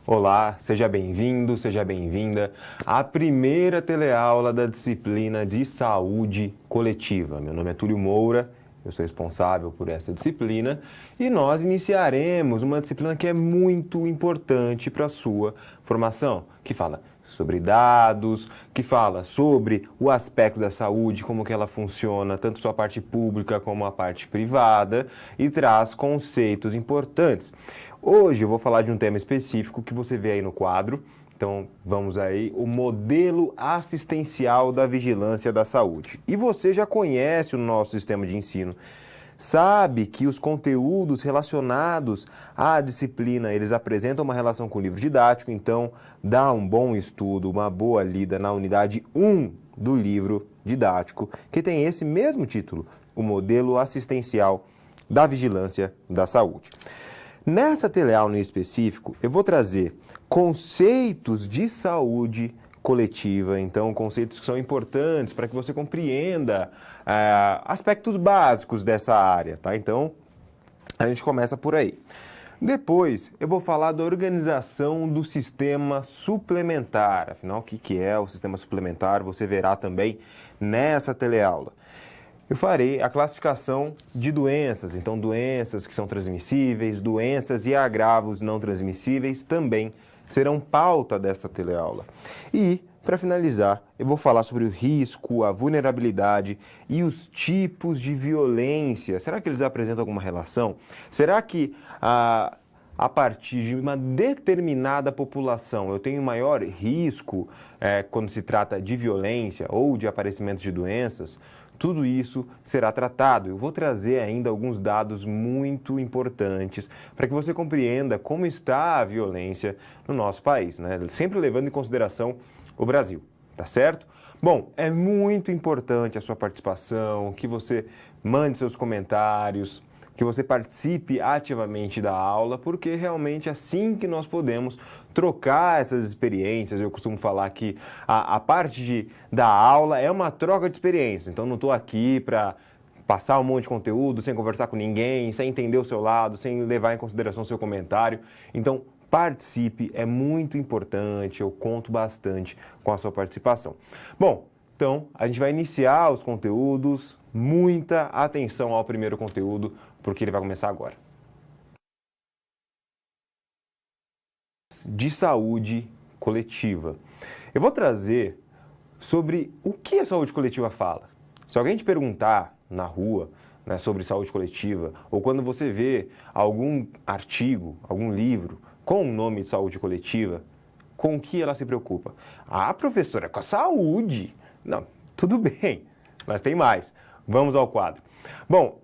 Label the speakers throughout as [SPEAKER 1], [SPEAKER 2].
[SPEAKER 1] Olá, seja bem-vindo, seja bem-vinda à primeira teleaula da disciplina de saúde coletiva. Meu nome é Túlio Moura, eu sou responsável por esta disciplina e nós iniciaremos uma disciplina que é muito importante para a sua formação, que fala sobre dados, que fala sobre o aspecto da saúde, como que ela funciona, tanto sua parte pública como a parte privada, e traz conceitos importantes. Hoje eu vou falar de um tema específico que você vê aí no quadro. Então, vamos aí, o modelo assistencial da vigilância da saúde. E você já conhece o nosso sistema de ensino. Sabe que os conteúdos relacionados à disciplina, eles apresentam uma relação com o livro didático, então dá um bom estudo, uma boa lida na unidade 1 do livro didático, que tem esse mesmo título, o modelo assistencial da vigilância da saúde. Nessa teleaula em específico, eu vou trazer conceitos de saúde coletiva, então conceitos que são importantes para que você compreenda aspectos básicos dessa área, tá? Então, a gente começa por aí. Depois, eu vou falar da organização do sistema suplementar. Afinal, o que é o sistema suplementar? Você verá também nessa teleaula. Eu farei a classificação de doenças, então doenças que são transmissíveis, doenças e agravos não transmissíveis também serão pauta desta teleaula. E, para finalizar, eu vou falar sobre o risco, a vulnerabilidade e os tipos de violência. Será que eles apresentam alguma relação? Será que a partir de uma determinada população eu tenho maior risco quando se trata de violência ou de aparecimento de doenças? Tudo isso será tratado. Eu vou trazer ainda alguns dados muito importantes para que você compreenda como está a violência no nosso país, né? Sempre levando em consideração o Brasil, tá certo? Bom, é muito importante a sua participação, que você mande seus comentários, que você participe ativamente da aula, porque realmente é assim que nós podemos trocar essas experiências. Eu costumo falar que a parte da aula é uma troca de experiência, então não estou aqui para passar um monte de conteúdo sem conversar com ninguém, sem entender o seu lado, sem levar em consideração o seu comentário. Então, participe, é muito importante, eu conto bastante com a sua participação. Bom, então a gente vai iniciar os conteúdos, muita atenção ao primeiro conteúdo, porque ele vai começar agora. De saúde coletiva. Eu vou trazer sobre o que a saúde coletiva fala. Se alguém te perguntar na rua, né, sobre saúde coletiva, ou quando você vê algum artigo, algum livro com o nome de saúde coletiva, com o que ela se preocupa? Ah, professora, com a saúde. Não, tudo bem, mas tem mais. Vamos ao quadro. Bom,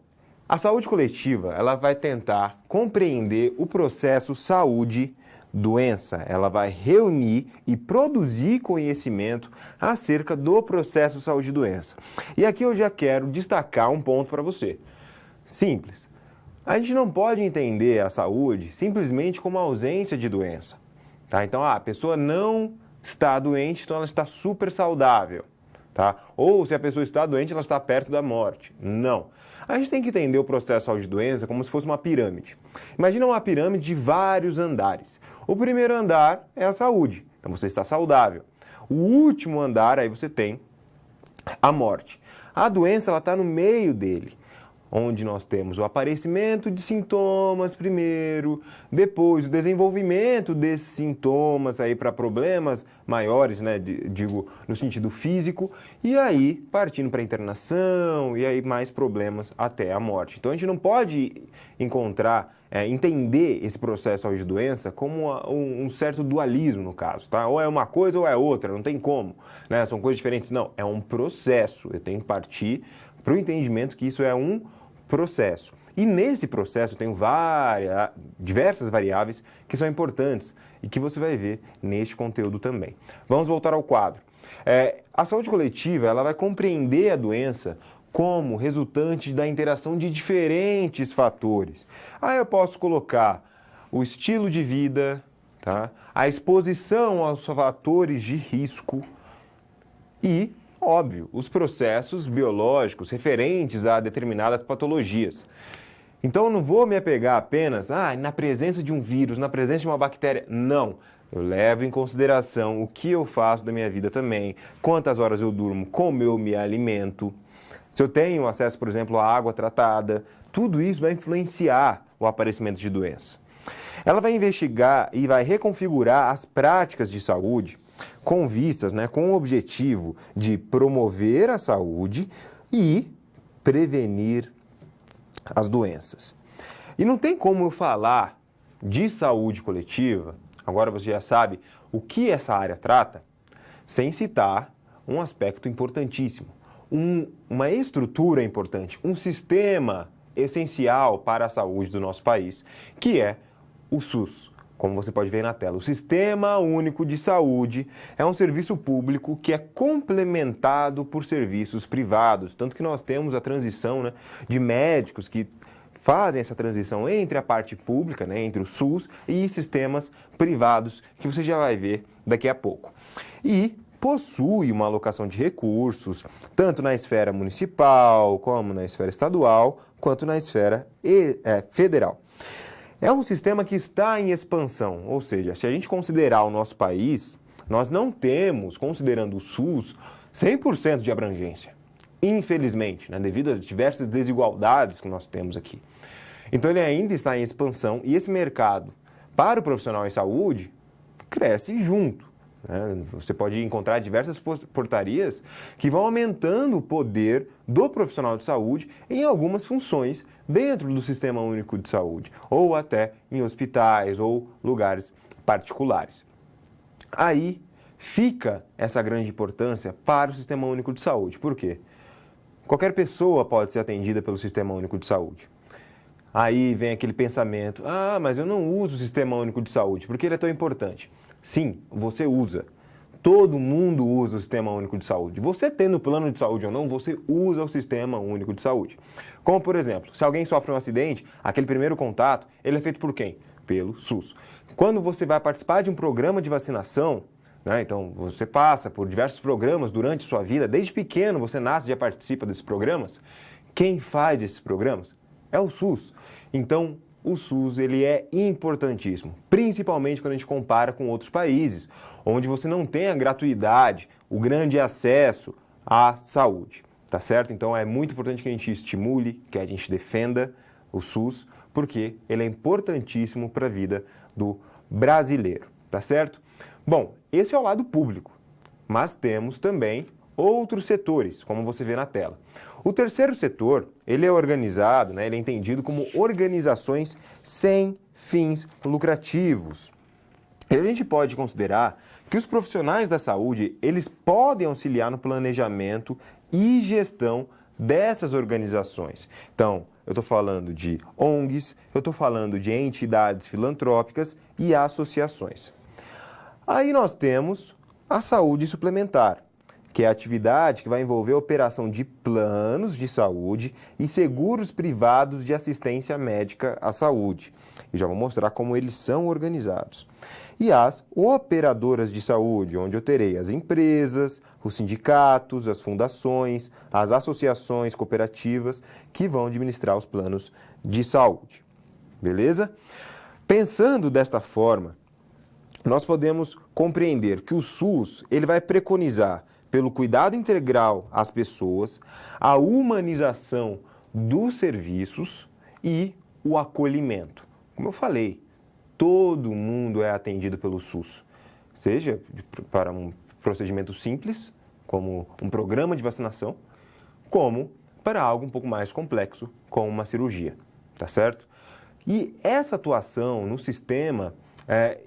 [SPEAKER 1] a saúde coletiva, ela vai tentar compreender o processo saúde-doença. Ela vai reunir e produzir conhecimento acerca do processo saúde-doença. E aqui eu já quero destacar um ponto para você. Simples. A gente não pode entender a saúde simplesmente como a ausência de doença. Tá? Então, a pessoa não está doente, então ela está super saudável. Tá? Ou se a pessoa está doente, ela está perto da morte. Não. A gente tem que entender o processo saúde-doença como se fosse uma pirâmide. Imagina uma pirâmide de vários andares. O primeiro andar é a saúde, então você está saudável. O último andar, aí você tem a morte. A doença ela está no meio dele, onde nós temos o aparecimento de sintomas primeiro, depois o desenvolvimento desses sintomas aí para problemas maiores, né, digo, no sentido físico, e aí partindo para a internação, e aí mais problemas até a morte. Então a gente não pode entender esse processo de doença como um certo dualismo no caso, tá? Ou é uma coisa ou é outra, não tem como, né? São coisas diferentes. Não, é um processo. Eu tenho que partir para o entendimento que isso é um processo. E nesse processo tem diversas variáveis que são importantes e que você vai ver neste conteúdo também. Vamos voltar ao quadro. A saúde coletiva ela vai compreender a doença como resultante da interação de diferentes fatores. Aí eu posso colocar o estilo de vida, tá? A exposição aos fatores de risco e óbvio, os processos biológicos referentes a determinadas patologias. Então, eu não vou me apegar apenas na presença de um vírus, na presença de uma bactéria. Não. Eu levo em consideração o que eu faço da minha vida também, quantas horas eu durmo, como eu me alimento, se eu tenho acesso, por exemplo, à água tratada. Tudo isso vai influenciar o aparecimento de doença. Ela vai investigar e vai reconfigurar as práticas de saúde com vistas, com o objetivo de promover a saúde e prevenir as doenças. E não tem como eu falar de saúde coletiva, agora você já sabe o que essa área trata, sem citar um aspecto importantíssimo, uma estrutura importante, um sistema essencial para a saúde do nosso país, que é o SUS. Como você pode ver na tela, o Sistema Único de Saúde é um serviço público que é complementado por serviços privados, tanto que nós temos a transição de médicos que fazem essa transição entre a parte pública, entre o SUS e sistemas privados, que você já vai ver daqui a pouco. E possui uma alocação de recursos, tanto na esfera municipal, como na esfera estadual, quanto na esfera federal. É um sistema que está em expansão, ou seja, se a gente considerar o nosso país, nós não temos, considerando o SUS, 100% de abrangência. Infelizmente, devido às diversas desigualdades que nós temos aqui. Então ele ainda está em expansão e esse mercado para o profissional em saúde cresce junto. Você pode encontrar diversas portarias que vão aumentando o poder do profissional de saúde em algumas funções dentro do Sistema Único de Saúde, ou até em hospitais ou lugares particulares. Aí fica essa grande importância para o Sistema Único de Saúde. Por quê? Qualquer pessoa pode ser atendida pelo Sistema Único de Saúde. Aí vem aquele pensamento, mas eu não uso o Sistema Único de Saúde, porque ele é tão importante. Sim, você usa. Todo mundo usa o Sistema Único de Saúde. Você tendo plano de saúde ou não, você usa o Sistema Único de Saúde. Como, por exemplo, se alguém sofre um acidente, aquele primeiro contato, ele é feito por quem? Pelo SUS. Quando você vai participar de um programa de vacinação, então você passa por diversos programas durante a sua vida, desde pequeno você nasce e já participa desses programas, quem faz esses programas? É o SUS. Então, o SUS ele é importantíssimo, principalmente quando a gente compara com outros países, onde você não tem a gratuidade, o grande acesso à saúde, tá certo? Então é muito importante que a gente estimule, que a gente defenda o SUS, porque ele é importantíssimo para a vida do brasileiro, tá certo? Bom, esse é o lado público, mas temos também outros setores, como você vê na tela. O terceiro setor, ele é organizado, ele é entendido como organizações sem fins lucrativos. E a gente pode considerar que os profissionais da saúde, eles podem auxiliar no planejamento e gestão dessas organizações. Então, eu estou falando de ONGs, eu estou falando de entidades filantrópicas e associações. Aí nós temos a saúde suplementar, que é a atividade que vai envolver a operação de planos de saúde e seguros privados de assistência médica à saúde. E já vou mostrar como eles são organizados. E as operadoras de saúde, onde eu terei as empresas, os sindicatos, as fundações, as associações cooperativas que vão administrar os planos de saúde. Beleza? Pensando desta forma, nós podemos compreender que o SUS ele vai preconizar pelo cuidado integral às pessoas, a humanização dos serviços e o acolhimento. Como eu falei, todo mundo é atendido pelo SUS, seja para um procedimento simples, como um programa de vacinação, como para algo um pouco mais complexo, como uma cirurgia, tá certo? E essa atuação no sistema,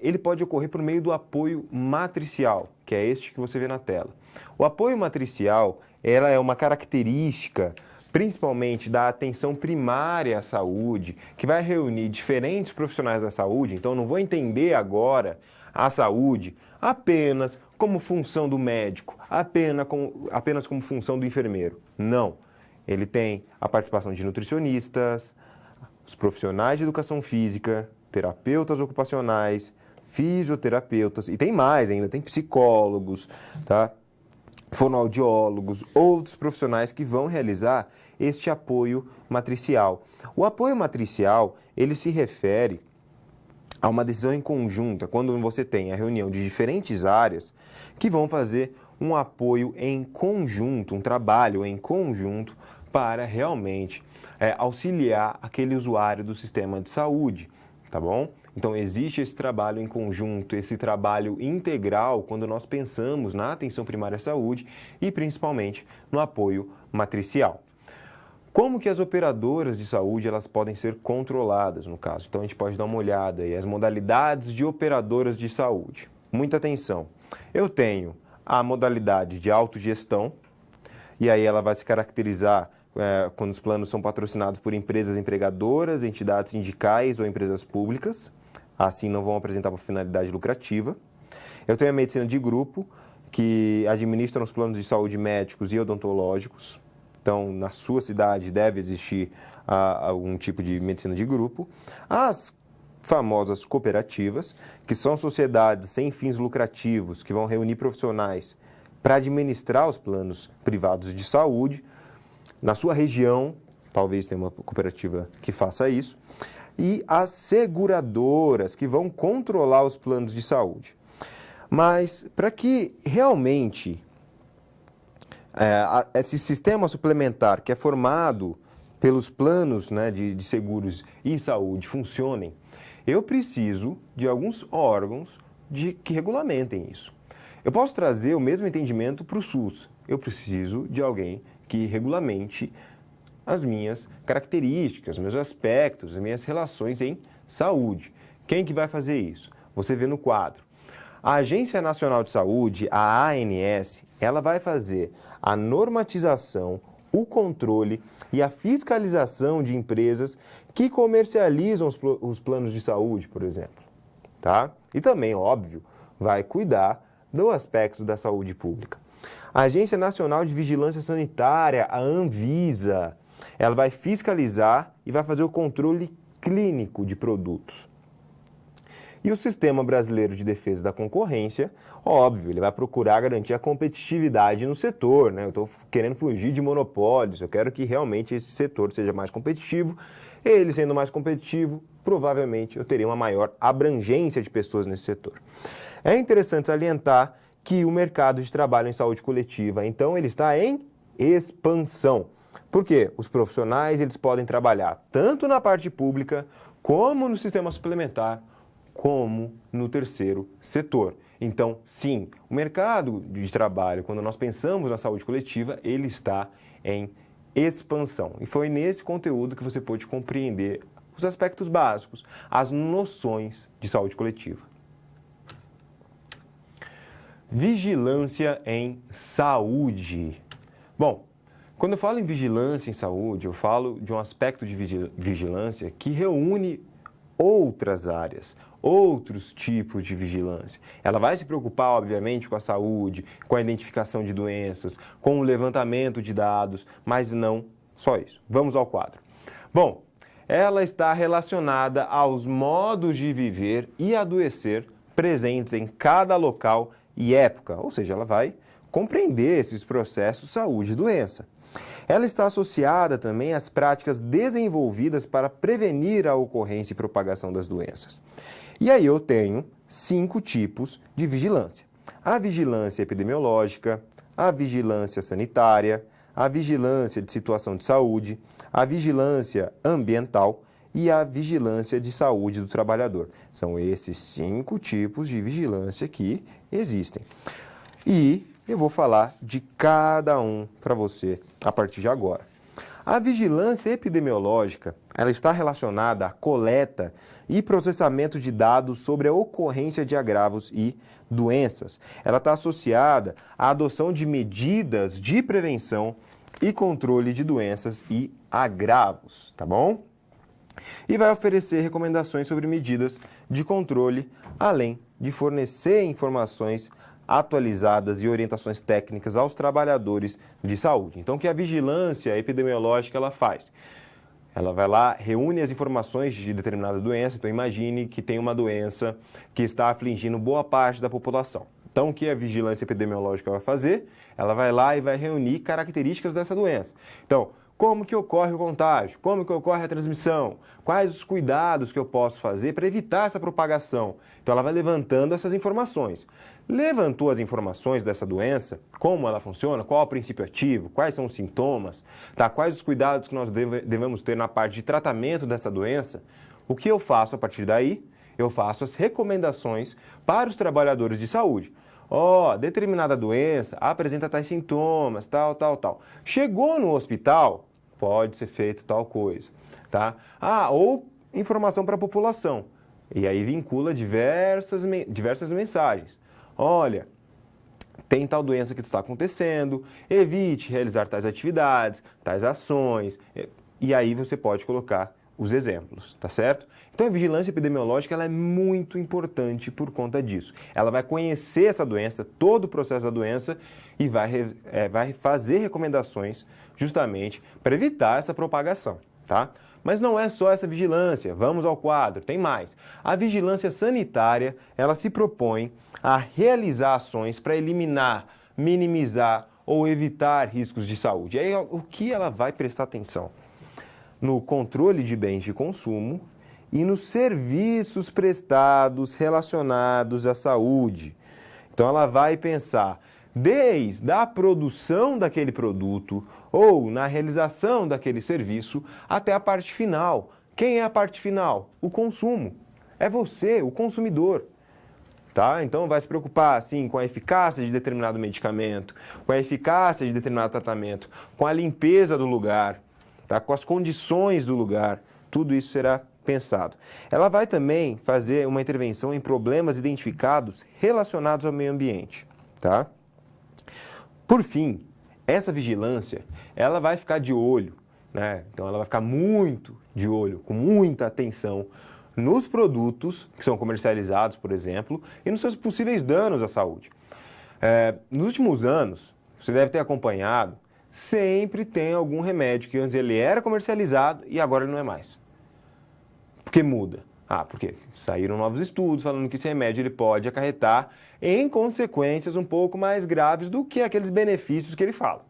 [SPEAKER 1] ele pode ocorrer por meio do apoio matricial, que é este que você vê na tela. O apoio matricial, ela é uma característica, principalmente da atenção primária à saúde, que vai reunir diferentes profissionais da saúde. Então, não vou entender agora a saúde apenas como função do médico, apenas como função do enfermeiro. Não. Ele tem a participação de nutricionistas, os profissionais de educação física, terapeutas ocupacionais, fisioterapeutas, e tem mais ainda, tem psicólogos, tá? Fonoaudiólogos, outros profissionais que vão realizar este apoio matricial. O apoio matricial, ele se refere a uma decisão em conjunta, quando você tem a reunião de diferentes áreas que vão fazer um apoio em conjunto, um trabalho em conjunto para realmente auxiliar aquele usuário do sistema de saúde, tá bom? Então, existe esse trabalho em conjunto, esse trabalho integral quando nós pensamos na atenção primária à saúde e, principalmente, no apoio matricial. Como que as operadoras de saúde elas podem ser controladas, no caso? Então, a gente pode dar uma olhada aí, as modalidades de operadoras de saúde. Muita atenção. Eu tenho a modalidade de autogestão, e aí ela vai se caracterizar quando os planos são patrocinados por empresas empregadoras, entidades sindicais ou empresas públicas, assim não vão apresentar por finalidade lucrativa. Eu tenho a medicina de grupo, que administram os planos de saúde médicos e odontológicos. Então, na sua cidade deve existir algum tipo de medicina de grupo. As famosas cooperativas, que são sociedades sem fins lucrativos, que vão reunir profissionais para administrar os planos privados de saúde. Na sua região, talvez tenha uma cooperativa que faça isso. E as seguradoras, que vão controlar os planos de saúde. Mas, para que realmente esse sistema suplementar que é formado pelos planos, né, de seguros e saúde funcionem, eu preciso de alguns órgãos que regulamentem isso. Eu posso trazer o mesmo entendimento para o SUS. Eu preciso de alguém que regulamente as minhas características, os meus aspectos, as minhas relações em saúde. Quem que vai fazer isso? Você vê no quadro. A Agência Nacional de Saúde, a ANS, ela vai fazer a normatização, o controle e a fiscalização de empresas que comercializam os planos de saúde, por exemplo. Tá? E também, óbvio, vai cuidar do aspecto da saúde pública. A Agência Nacional de Vigilância Sanitária, a Anvisa, ela vai fiscalizar e vai fazer o controle clínico de produtos. E o Sistema Brasileiro de Defesa da Concorrência, óbvio, ele vai procurar garantir a competitividade no setor, né? Eu estou querendo fugir de monopólios, eu quero que realmente esse setor seja mais competitivo. Ele sendo mais competitivo, provavelmente eu teria uma maior abrangência de pessoas nesse setor. É interessante salientar que o mercado de trabalho em saúde coletiva, então, ele está em expansão. Por quê? Os profissionais eles podem trabalhar tanto na parte pública, como no sistema suplementar, como no terceiro setor. Então, sim, o mercado de trabalho, quando nós pensamos na saúde coletiva, ele está em expansão. E foi nesse conteúdo que você pôde compreender os aspectos básicos, as noções de saúde coletiva. Vigilância em saúde. Bom, quando eu falo em vigilância em saúde, eu falo de um aspecto de vigilância que reúne outras áreas, outros tipos de vigilância. Ela vai se preocupar, obviamente, com a saúde, com a identificação de doenças, com o levantamento de dados, mas não só isso. Vamos ao quadro. Bom, ela está relacionada aos modos de viver e adoecer presentes em cada local e época, ou seja, ela vai compreender esses processos saúde e doença. Ela está associada também às práticas desenvolvidas para prevenir a ocorrência e propagação das doenças. E aí eu tenho 5 tipos de vigilância. A vigilância epidemiológica, a vigilância sanitária, a vigilância de situação de saúde, a vigilância ambiental e a vigilância de saúde do trabalhador. São esses 5 tipos de vigilância que existem. E eu vou falar de cada um para você a partir de agora. A vigilância epidemiológica, ela está relacionada à coleta e processamento de dados sobre a ocorrência de agravos e doenças. Ela está associada à adoção de medidas de prevenção e controle de doenças e agravos, tá bom? E vai oferecer recomendações sobre medidas de controle, além de fornecer informações atualizadas e orientações técnicas aos trabalhadores de saúde. Então, o que a vigilância epidemiológica ela faz? Ela vai lá, reúne as informações de determinada doença. Então, imagine que tem uma doença que está afligindo boa parte da população. Então, o que a vigilância epidemiológica vai fazer? Ela vai lá e vai reunir características dessa doença. Então, como que ocorre o contágio, como que ocorre a transmissão, quais os cuidados que eu posso fazer para evitar essa propagação. Então ela vai levantando essas informações. Levantou as informações dessa doença, como ela funciona, qual é o princípio ativo, quais são os sintomas, tá? Quais os cuidados que nós devemos ter na parte de tratamento dessa doença. O que eu faço a partir daí? Eu faço as recomendações para os trabalhadores de saúde. Determinada doença apresenta tais sintomas, tal. Chegou no hospital, pode ser feito tal coisa, tá? Ou informação para a população. E aí vincula diversas mensagens. Olha, tem tal doença que está acontecendo, evite realizar tais atividades, tais ações, e aí você pode colocar os exemplos, tá certo? Então a vigilância epidemiológica ela é muito importante por conta disso. Ela vai conhecer essa doença, todo o processo da doença e vai fazer recomendações justamente para evitar essa propagação, tá? Mas não é só essa vigilância, vamos ao quadro, tem mais. A vigilância sanitária, ela se propõe a realizar ações para eliminar, minimizar ou evitar riscos de saúde. E aí o que ela vai prestar atenção? No controle de bens de consumo e nos serviços prestados relacionados à saúde. Então, ela vai pensar desde a produção daquele produto ou na realização daquele serviço até a parte final. Quem é a parte final? O consumo. É você, o consumidor. Tá? Então, vai se preocupar assim, com a eficácia de determinado medicamento, com a eficácia de determinado tratamento, com a limpeza do lugar, tá? Com as condições do lugar, tudo isso será pensado. Ela vai também fazer uma intervenção em problemas identificados relacionados ao meio ambiente, tá? Por fim, essa vigilância, ela vai ficar de olho, né? Então ela vai ficar muito de olho, com muita atenção nos produtos que são comercializados, por exemplo, e nos seus possíveis danos à saúde. Nos últimos anos, você deve ter acompanhado, sempre tem algum remédio que antes ele era comercializado e agora ele não é mais. Por que muda? Porque saíram novos estudos falando que esse remédio ele pode acarretar em consequências um pouco mais graves do que aqueles benefícios que ele fala.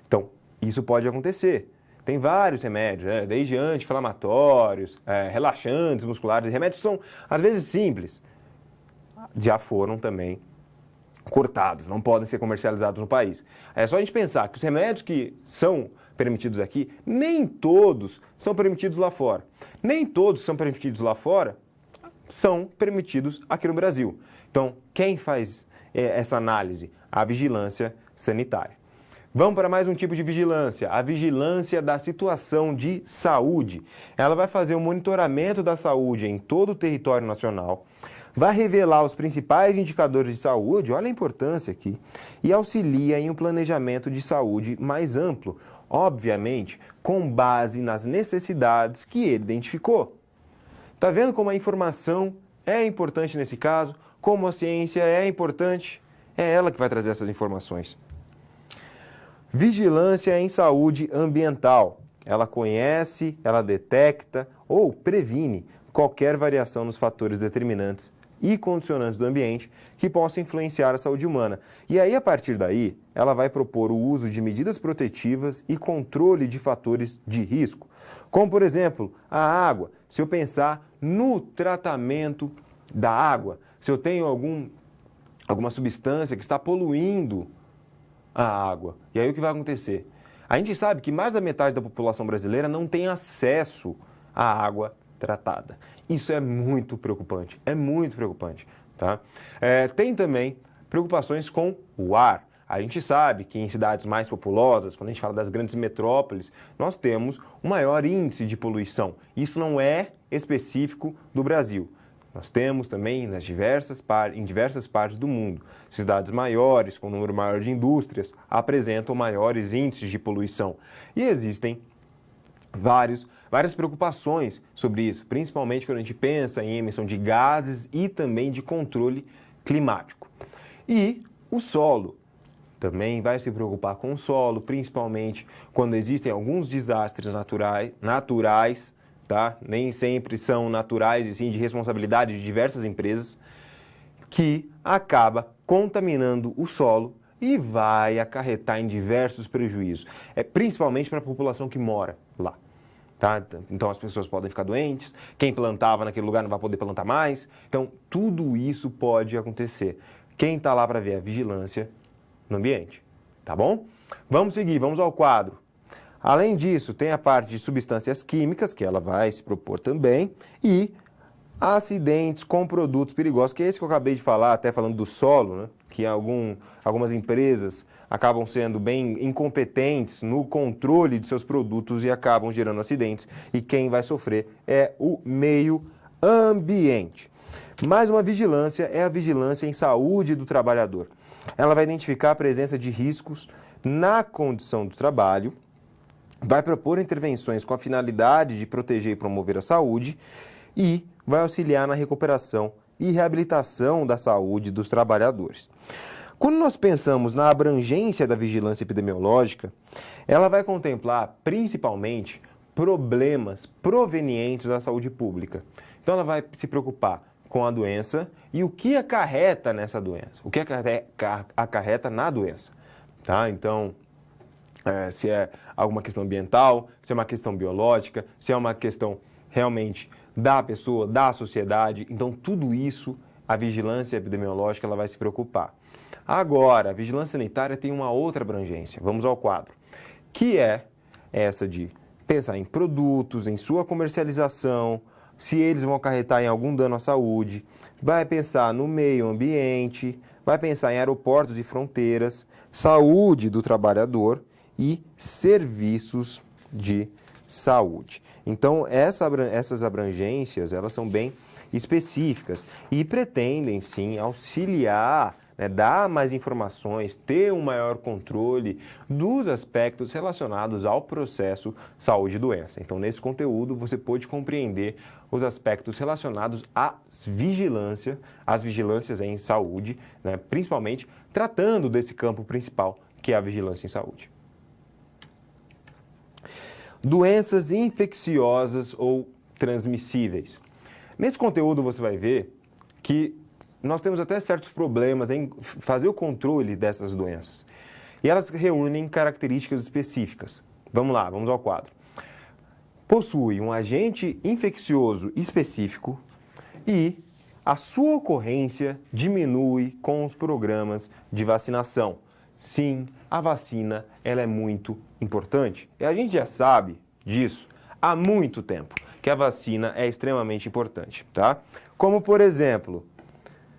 [SPEAKER 1] Então, isso pode acontecer. Tem vários remédios, desde anti-inflamatórios, relaxantes musculares, remédios que são, às vezes, simples. Já foram também cortados, não podem ser comercializados no país. É só a gente pensar que os remédios que são permitidos aqui, nem todos são permitidos lá fora. Nem todos são permitidos lá fora são permitidos aqui no Brasil. Então, quem faz essa análise? A vigilância sanitária. Vamos para mais um tipo de vigilância, a vigilância da situação de saúde. Ela vai fazer um monitoramento da saúde em todo o território nacional, vai revelar os principais indicadores de saúde, olha a importância aqui, e auxilia em um planejamento de saúde mais amplo, obviamente, com base nas necessidades que ele identificou. Tá vendo como a informação é importante nesse caso? Como a ciência é importante? É ela que vai trazer essas informações. Vigilância em saúde ambiental. Ela conhece, ela detecta ou previne qualquer variação nos fatores determinantes e condicionantes do ambiente que possam influenciar a saúde humana. E aí, a partir daí, ela vai propor o uso de medidas protetivas e controle de fatores de risco. Como, por exemplo, a água. Se eu pensar no tratamento da água, se eu tenho alguma substância que está poluindo a água. E aí o que vai acontecer? A gente sabe que mais da metade da população brasileira não tem acesso à água tratada. Isso é muito preocupante, tá? Tem também preocupações com o ar. A gente sabe que em cidades mais populosas, quando a gente fala das grandes metrópoles, nós temos um maior índice de poluição. Isso não é específico do Brasil. Nós temos também em diversas partes do mundo. Cidades maiores, com um número maior de indústrias, apresentam maiores índices de poluição. E existem várias preocupações sobre isso, principalmente quando a gente pensa em emissão de gases e também de controle climático. E o solo também vai se preocupar com o solo, principalmente quando existem alguns desastres naturais, tá? Nem sempre são naturais, e sim de responsabilidade de diversas empresas, que acaba contaminando o solo e vai acarretar em diversos prejuízos, principalmente para a população que mora lá. Tá? Então as pessoas podem ficar doentes, quem plantava naquele lugar não vai poder plantar mais. Então tudo isso pode acontecer. Quem está lá para ver a vigilância no ambiente, tá bom? Vamos seguir, vamos ao quadro. Além disso, tem a parte de substâncias químicas, que ela vai se propor também, e acidentes com produtos perigosos, que é esse que eu acabei de falar, até falando do solo, né? Que algumas empresas acabam sendo bem incompetentes no controle de seus produtos e acabam gerando acidentes. E quem vai sofrer é o meio ambiente. Mais uma vigilância é a vigilância em saúde do trabalhador. Ela vai identificar a presença de riscos na condição do trabalho, vai propor intervenções com a finalidade de proteger e promover a saúde e vai auxiliar na recuperação e reabilitação da saúde dos trabalhadores. Quando nós pensamos na abrangência da vigilância epidemiológica, ela vai contemplar principalmente problemas provenientes da saúde pública. Então ela vai se preocupar com a doença e o que acarreta nessa doença, o que acarreta na doença. Tá? Então, se é alguma questão ambiental, se é uma questão biológica, se é uma questão realmente da pessoa, da sociedade. Então, tudo isso, a vigilância epidemiológica ela vai se preocupar. Agora, a vigilância sanitária tem uma outra abrangência. Vamos ao quadro, que é essa de pensar em produtos, em sua comercialização, se eles vão acarretar em algum dano à saúde, vai pensar no meio ambiente, vai pensar em aeroportos e fronteiras, saúde do trabalhador e serviços de saúde. Então, essas abrangências, elas são bem específicas e pretendem, sim, auxiliar, né, dar mais informações, ter um maior controle dos aspectos relacionados ao processo saúde e doença. Então, nesse conteúdo, você pode compreender os aspectos relacionados às vigilâncias em saúde, né, principalmente tratando desse campo principal, que é a vigilância em saúde. Doenças infecciosas ou transmissíveis. Nesse conteúdo você vai ver que nós temos até certos problemas em fazer o controle dessas doenças. E elas reúnem características específicas. Vamos lá, vamos ao quadro. Possui um agente infeccioso específico e a sua ocorrência diminui com os programas de vacinação. Sim, a vacina ela é muito importante. E a gente já sabe disso há muito tempo, que a vacina é extremamente importante, tá? Como, por exemplo,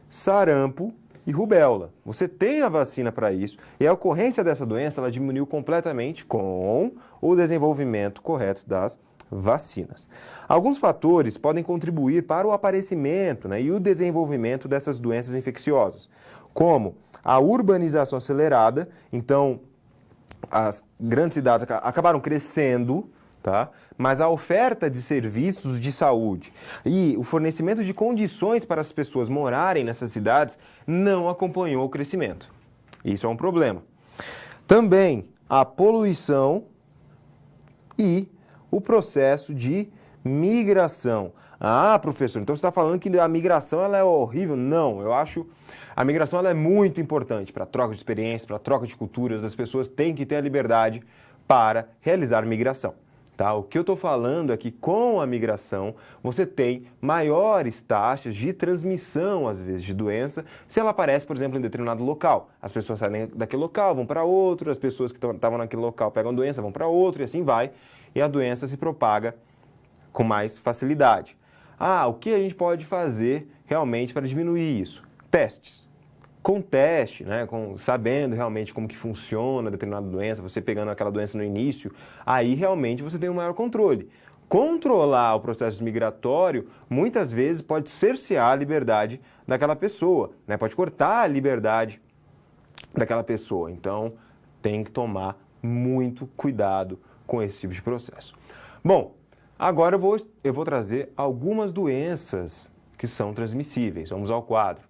[SPEAKER 1] sarampo e rubéola. Você tem a vacina para isso e a ocorrência dessa doença ela diminuiu completamente com o desenvolvimento correto das vacinas. Alguns fatores podem contribuir para o aparecimento, né, e o desenvolvimento dessas doenças infecciosas, como a urbanização acelerada. Então, as grandes cidades acabaram crescendo, tá? Mas a oferta de serviços de saúde e o fornecimento de condições para as pessoas morarem nessas cidades não acompanhou o crescimento. Isso é um problema. Também a poluição e o processo de migração. Ah, professor, então você está falando que a migração ela é horrível? Não, eu acho a migração ela é muito importante para a troca de experiências, para a troca de culturas. As pessoas têm que ter a liberdade para realizar migração. Tá? O que eu estou falando é que com a migração você tem maiores taxas de transmissão, às vezes, de doença, se ela aparece, por exemplo, em determinado local. As pessoas saem daquele local, vão para outro, as pessoas que estavam naquele local pegam a doença, vão para outro e assim vai, e a doença se propaga com mais facilidade. Ah, o que a gente pode fazer realmente para diminuir isso? Testes. Com teste, né, sabendo realmente como que funciona determinada doença, você pegando aquela doença no início, aí realmente você tem um maior controle. Controlar o processo migratório, muitas vezes, pode cercear a liberdade daquela pessoa, né, pode cortar a liberdade daquela pessoa. Então, tem que tomar muito cuidado com esse tipo de processo. Bom, agora eu vou trazer algumas doenças que são transmissíveis. Vamos ao quadro.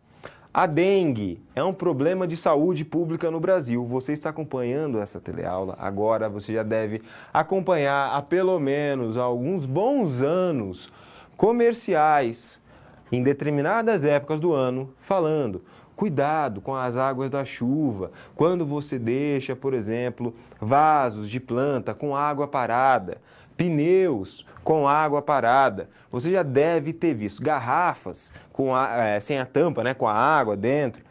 [SPEAKER 1] A dengue é um problema de saúde pública no Brasil. Você está acompanhando essa teleaula, agora você já deve acompanhar há pelo menos alguns bons anos comerciais em determinadas épocas do ano falando cuidado com as águas da chuva. Quando você deixa, por exemplo, vasos de planta com água parada, pneus com água parada, você já deve ter visto garrafas sem a tampa, né, com a água dentro.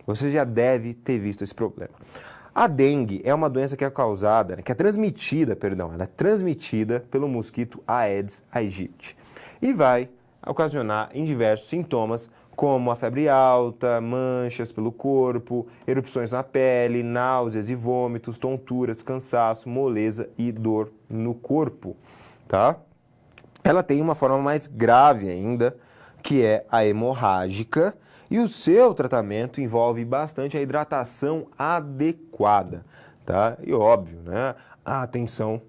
[SPEAKER 1] Você já deve ter visto esse problema. A dengue é uma doença que é causada, que é transmitida, ela é transmitida pelo mosquito Aedes aegypti e vai ocasionar em diversos sintomas, como a febre alta, manchas pelo corpo, erupções na pele, náuseas e vômitos, tonturas, cansaço, moleza e dor no corpo, tá? Ela tem uma forma mais grave ainda, que é a hemorrágica, e o seu tratamento envolve bastante a hidratação adequada, tá? E óbvio, né? A atenção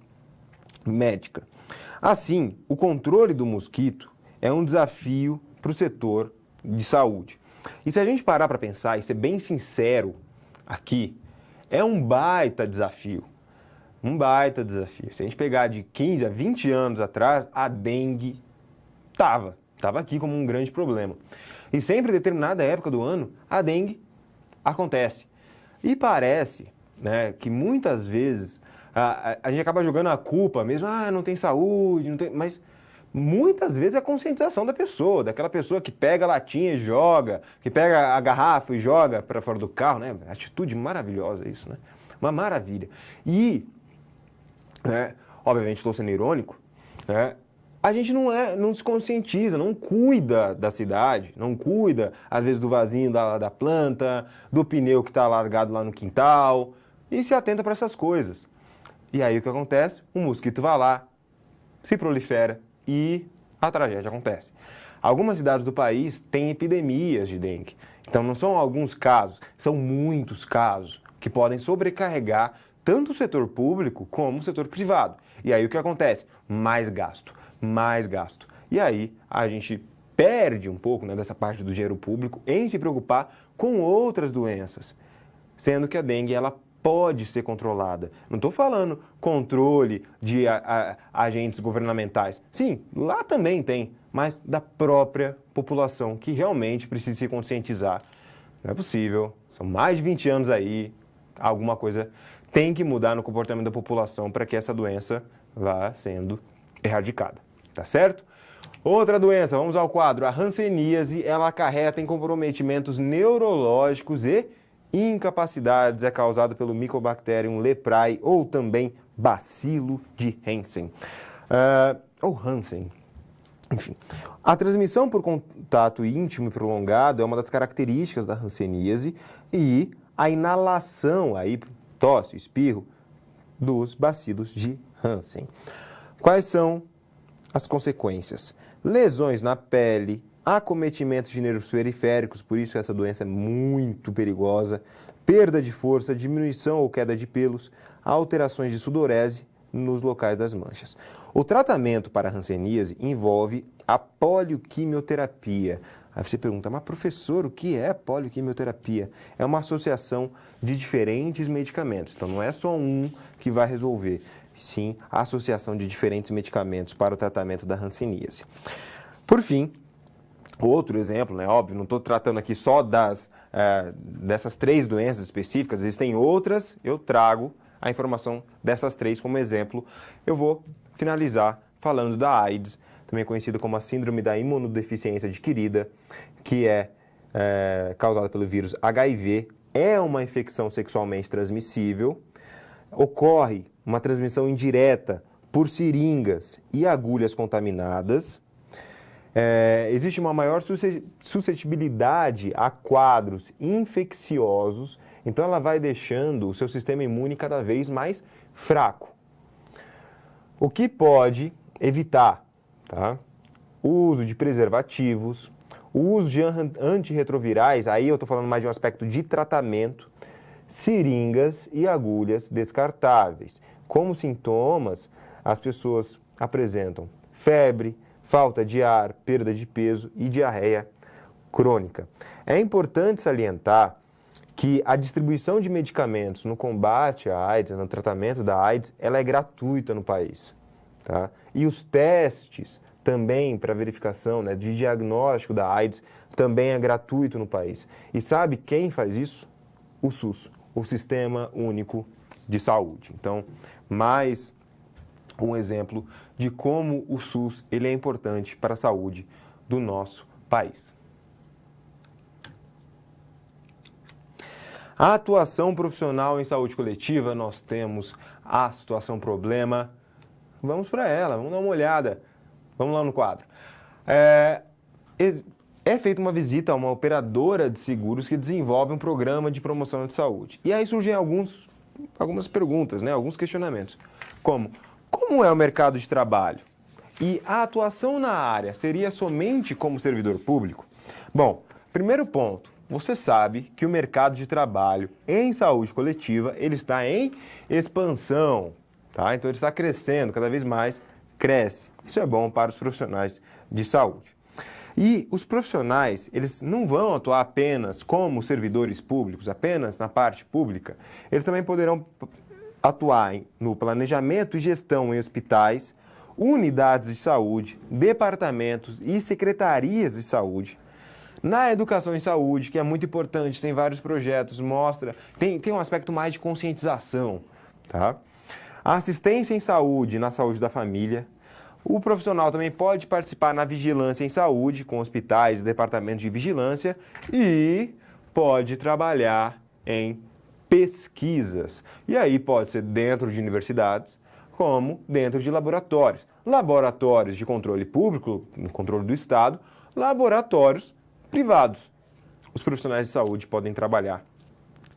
[SPEAKER 1] médica. Assim, o controle do mosquito é um desafio para o setor de saúde. E se a gente parar para pensar e ser bem sincero aqui, é um baita desafio. Um baita desafio. Se a gente pegar de 15 a 20 anos atrás, a dengue estava aqui como um grande problema. E sempre em determinada época do ano, a dengue acontece. E parece, né, que muitas vezes a gente acaba jogando a culpa mesmo, não tem saúde, não tem... mas muitas vezes é a conscientização da pessoa, daquela pessoa que pega a latinha e joga, que pega a garrafa e joga para fora do carro, né? Atitude maravilhosa isso, né? Uma maravilha. E, né, obviamente estou sendo irônico, né? A gente não se conscientiza, não cuida da cidade, não cuida, às vezes, do vasinho da planta, do pneu que está largado lá no quintal, e se atenta para essas coisas. E aí o que acontece? O mosquito vai lá, se prolifera e a tragédia acontece. Algumas cidades do país têm epidemias de dengue. Então não são alguns casos, são muitos casos que podem sobrecarregar tanto o setor público como o setor privado. E aí o que acontece? Mais gasto. E aí a gente perde um pouco, né, dessa parte do dinheiro público em se preocupar com outras doenças, sendo que a dengue ela pode ser controlada. Não estou falando controle de agentes governamentais. Sim, lá também tem, mas da própria população que realmente precisa se conscientizar. Não é possível, são mais de 20 anos aí, alguma coisa tem que mudar no comportamento da população para que essa doença vá sendo erradicada. Tá certo? Outra doença, vamos ao quadro. A hanseníase, ela acarreta em comprometimentos neurológicos e incapacidades. É causada pelo Mycobacterium leprae ou também bacilo de Hansen. Ou Hansen. Enfim, a transmissão por contato íntimo e prolongado é uma das características da hanseníase e a inalação, aí, tosse, espirro, dos bacilos de Hansen. Quais são as consequências? Lesões na pele, acometimento de nervos periféricos, por isso essa doença é muito perigosa, perda de força, diminuição ou queda de pelos, alterações de sudorese nos locais das manchas. O tratamento para a hanseníase envolve a polioquimioterapia. Aí você pergunta, mas professor, o que é polioquimioterapia? É uma associação de diferentes medicamentos, então não é só um que vai resolver. Sim, a associação de diferentes medicamentos para o tratamento da hanseníase. Por fim, outro exemplo, né, óbvio, não estou tratando aqui só dessas 3 doenças específicas, existem outras, eu trago a informação dessas 3 como exemplo. Eu vou finalizar falando da AIDS, também conhecida como a síndrome da imunodeficiência adquirida, que é causada pelo vírus HIV, é uma infecção sexualmente transmissível, ocorre uma transmissão indireta por seringas e agulhas contaminadas. Existe uma maior suscetibilidade a quadros infecciosos, então ela vai deixando o seu sistema imune cada vez mais fraco. O que pode evitar, tá? O uso de preservativos, o uso de antirretrovirais, aí eu estou falando mais de um aspecto de tratamento, seringas e agulhas descartáveis. Como sintomas, as pessoas apresentam febre, falta de ar, perda de peso e diarreia crônica. É importante salientar que a distribuição de medicamentos no combate à AIDS, no tratamento da AIDS, ela é gratuita no país, tá? E os testes também para verificação, né, de diagnóstico da AIDS, também é gratuito no país. E sabe quem faz isso? O SUS, o Sistema Único de Saúde. Então, mais um exemplo de como o SUS ele é importante para a saúde do nosso país. A atuação profissional em saúde coletiva, nós temos a situação problema. Vamos para ela, vamos dar uma olhada. Vamos lá no quadro. É feita uma visita a uma operadora de seguros que desenvolve um programa de promoção de saúde. E aí surgem algumas perguntas, né? Alguns questionamentos. Como é o mercado de trabalho? E a atuação na área seria somente como servidor público? Bom, primeiro ponto. Você sabe que o mercado de trabalho em saúde coletiva, ele está em expansão, tá? Então ele está crescendo, cada vez mais cresce. Isso é bom para os profissionais de saúde. E os profissionais, eles não vão atuar apenas como servidores públicos, apenas na parte pública. Eles também poderão atuar no planejamento e gestão em hospitais, unidades de saúde, departamentos e secretarias de saúde. Na educação em saúde, que é muito importante, tem vários projetos, tem um aspecto mais de conscientização, tá? A assistência em saúde, na saúde da família. O profissional também pode participar na vigilância em saúde, com hospitais e departamentos de vigilância, e pode trabalhar em pesquisas. E aí pode ser dentro de universidades, como dentro de laboratórios. Laboratórios de controle público, no controle do Estado, laboratórios privados. Os profissionais de saúde podem trabalhar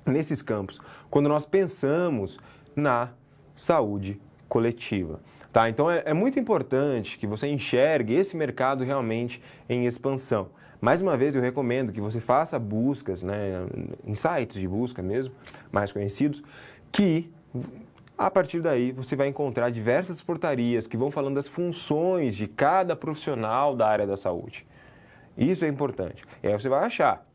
[SPEAKER 1] nesses campos quando nós pensamos na saúde coletiva. Tá? Então é muito importante que você enxergue esse mercado realmente em expansão. Mais uma vez eu recomendo que você faça buscas, né, em sites de busca mesmo, mais conhecidos, que a partir daí você vai encontrar diversas portarias que vão falando das funções de cada profissional da área da saúde. Isso é importante. E aí você vai achar.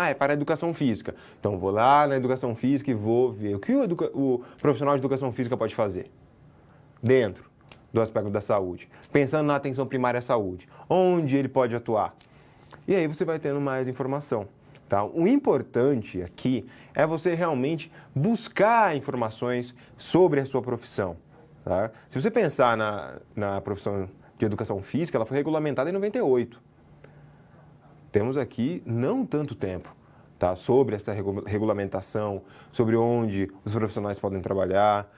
[SPEAKER 1] É para a educação física. Então, vou lá na educação física e vou ver o que o profissional de educação física pode fazer dentro do aspecto da saúde. Pensando na atenção primária à saúde. Onde ele pode atuar. E aí você vai tendo mais informação. Tá? O importante aqui é você realmente buscar informações sobre a sua profissão. Tá? Se você pensar na profissão de educação física, ela foi regulamentada em 98. Temos aqui não tanto tempo, tá? Sobre essa regulamentação, sobre onde os profissionais podem trabalhar,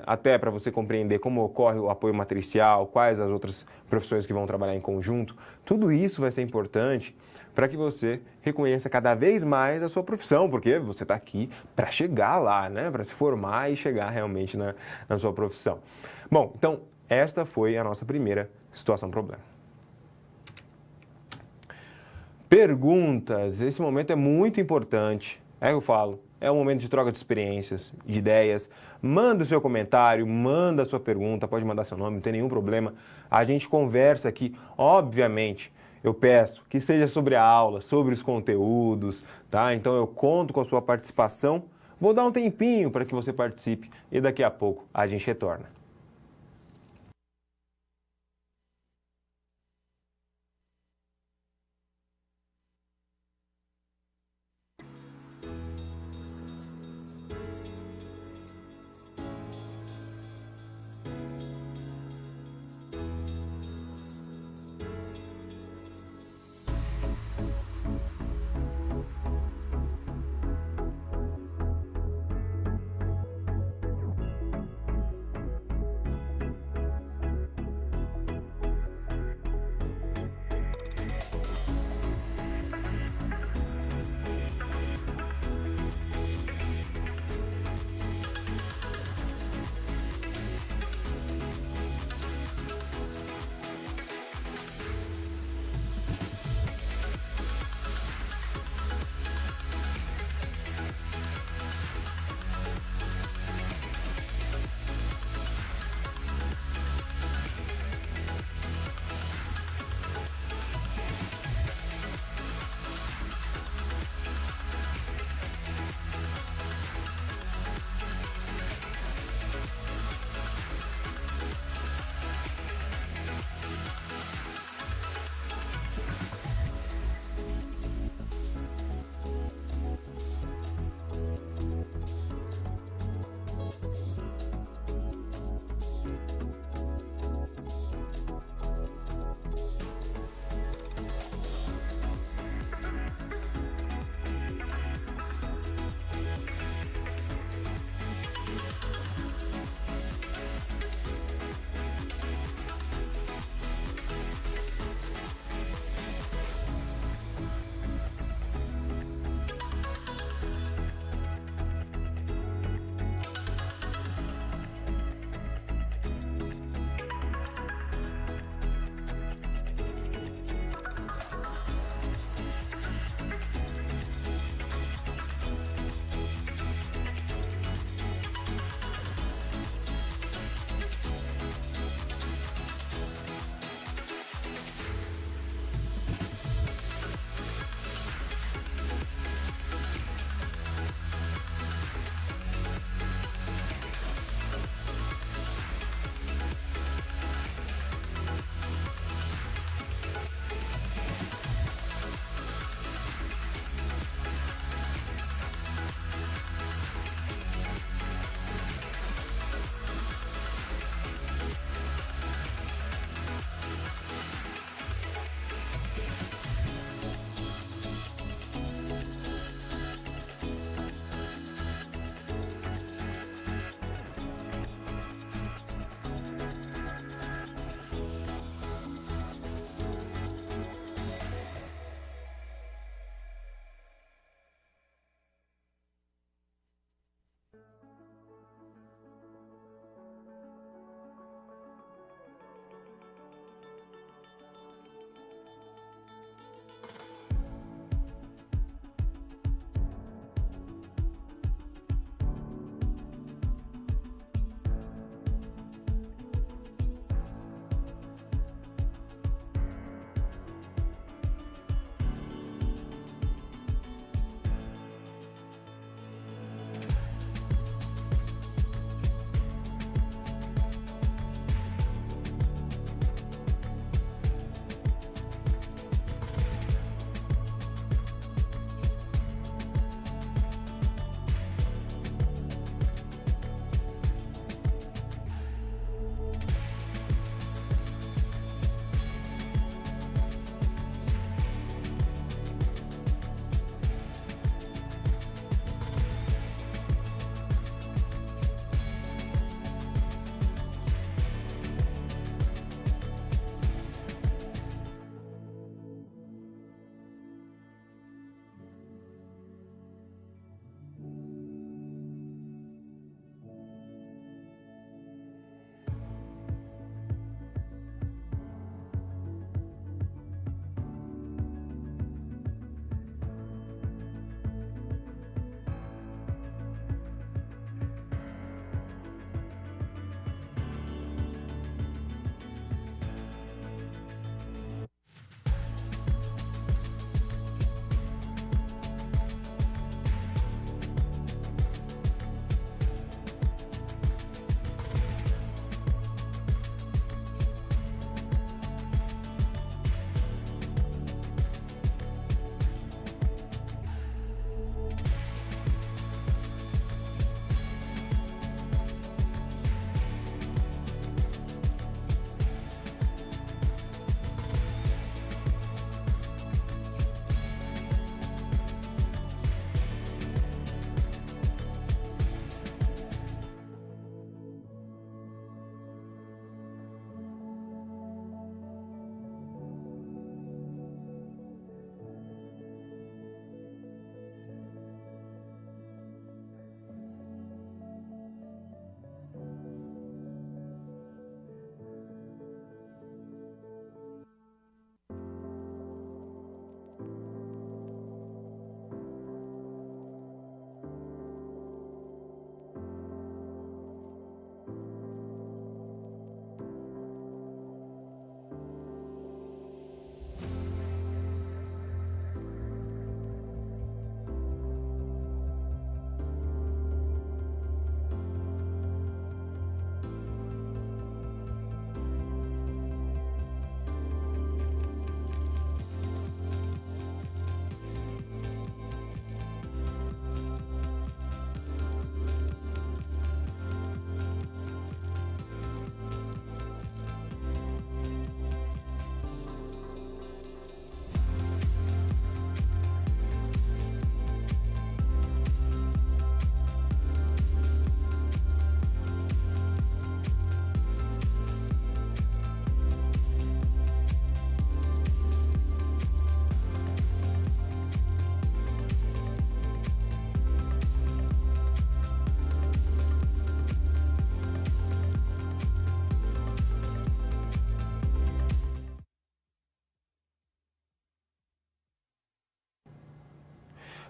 [SPEAKER 1] até para você compreender como ocorre o apoio matricial, quais as outras profissões que vão trabalhar em conjunto. Tudo isso vai ser importante para que você reconheça cada vez mais a sua profissão, porque você está aqui para chegar lá, né? Para se formar e chegar realmente na sua profissão. Bom, então esta foi a nossa primeira situação problema. Perguntas, esse momento é muito importante, eu falo, é um momento de troca de experiências, de ideias. Manda o seu comentário, manda a sua pergunta, pode mandar seu nome, não tem nenhum problema. A gente conversa aqui, obviamente, eu peço que seja sobre a aula, sobre os conteúdos, tá? Então eu conto com a sua participação, vou dar um tempinho para que você participe e daqui a pouco a gente retorna.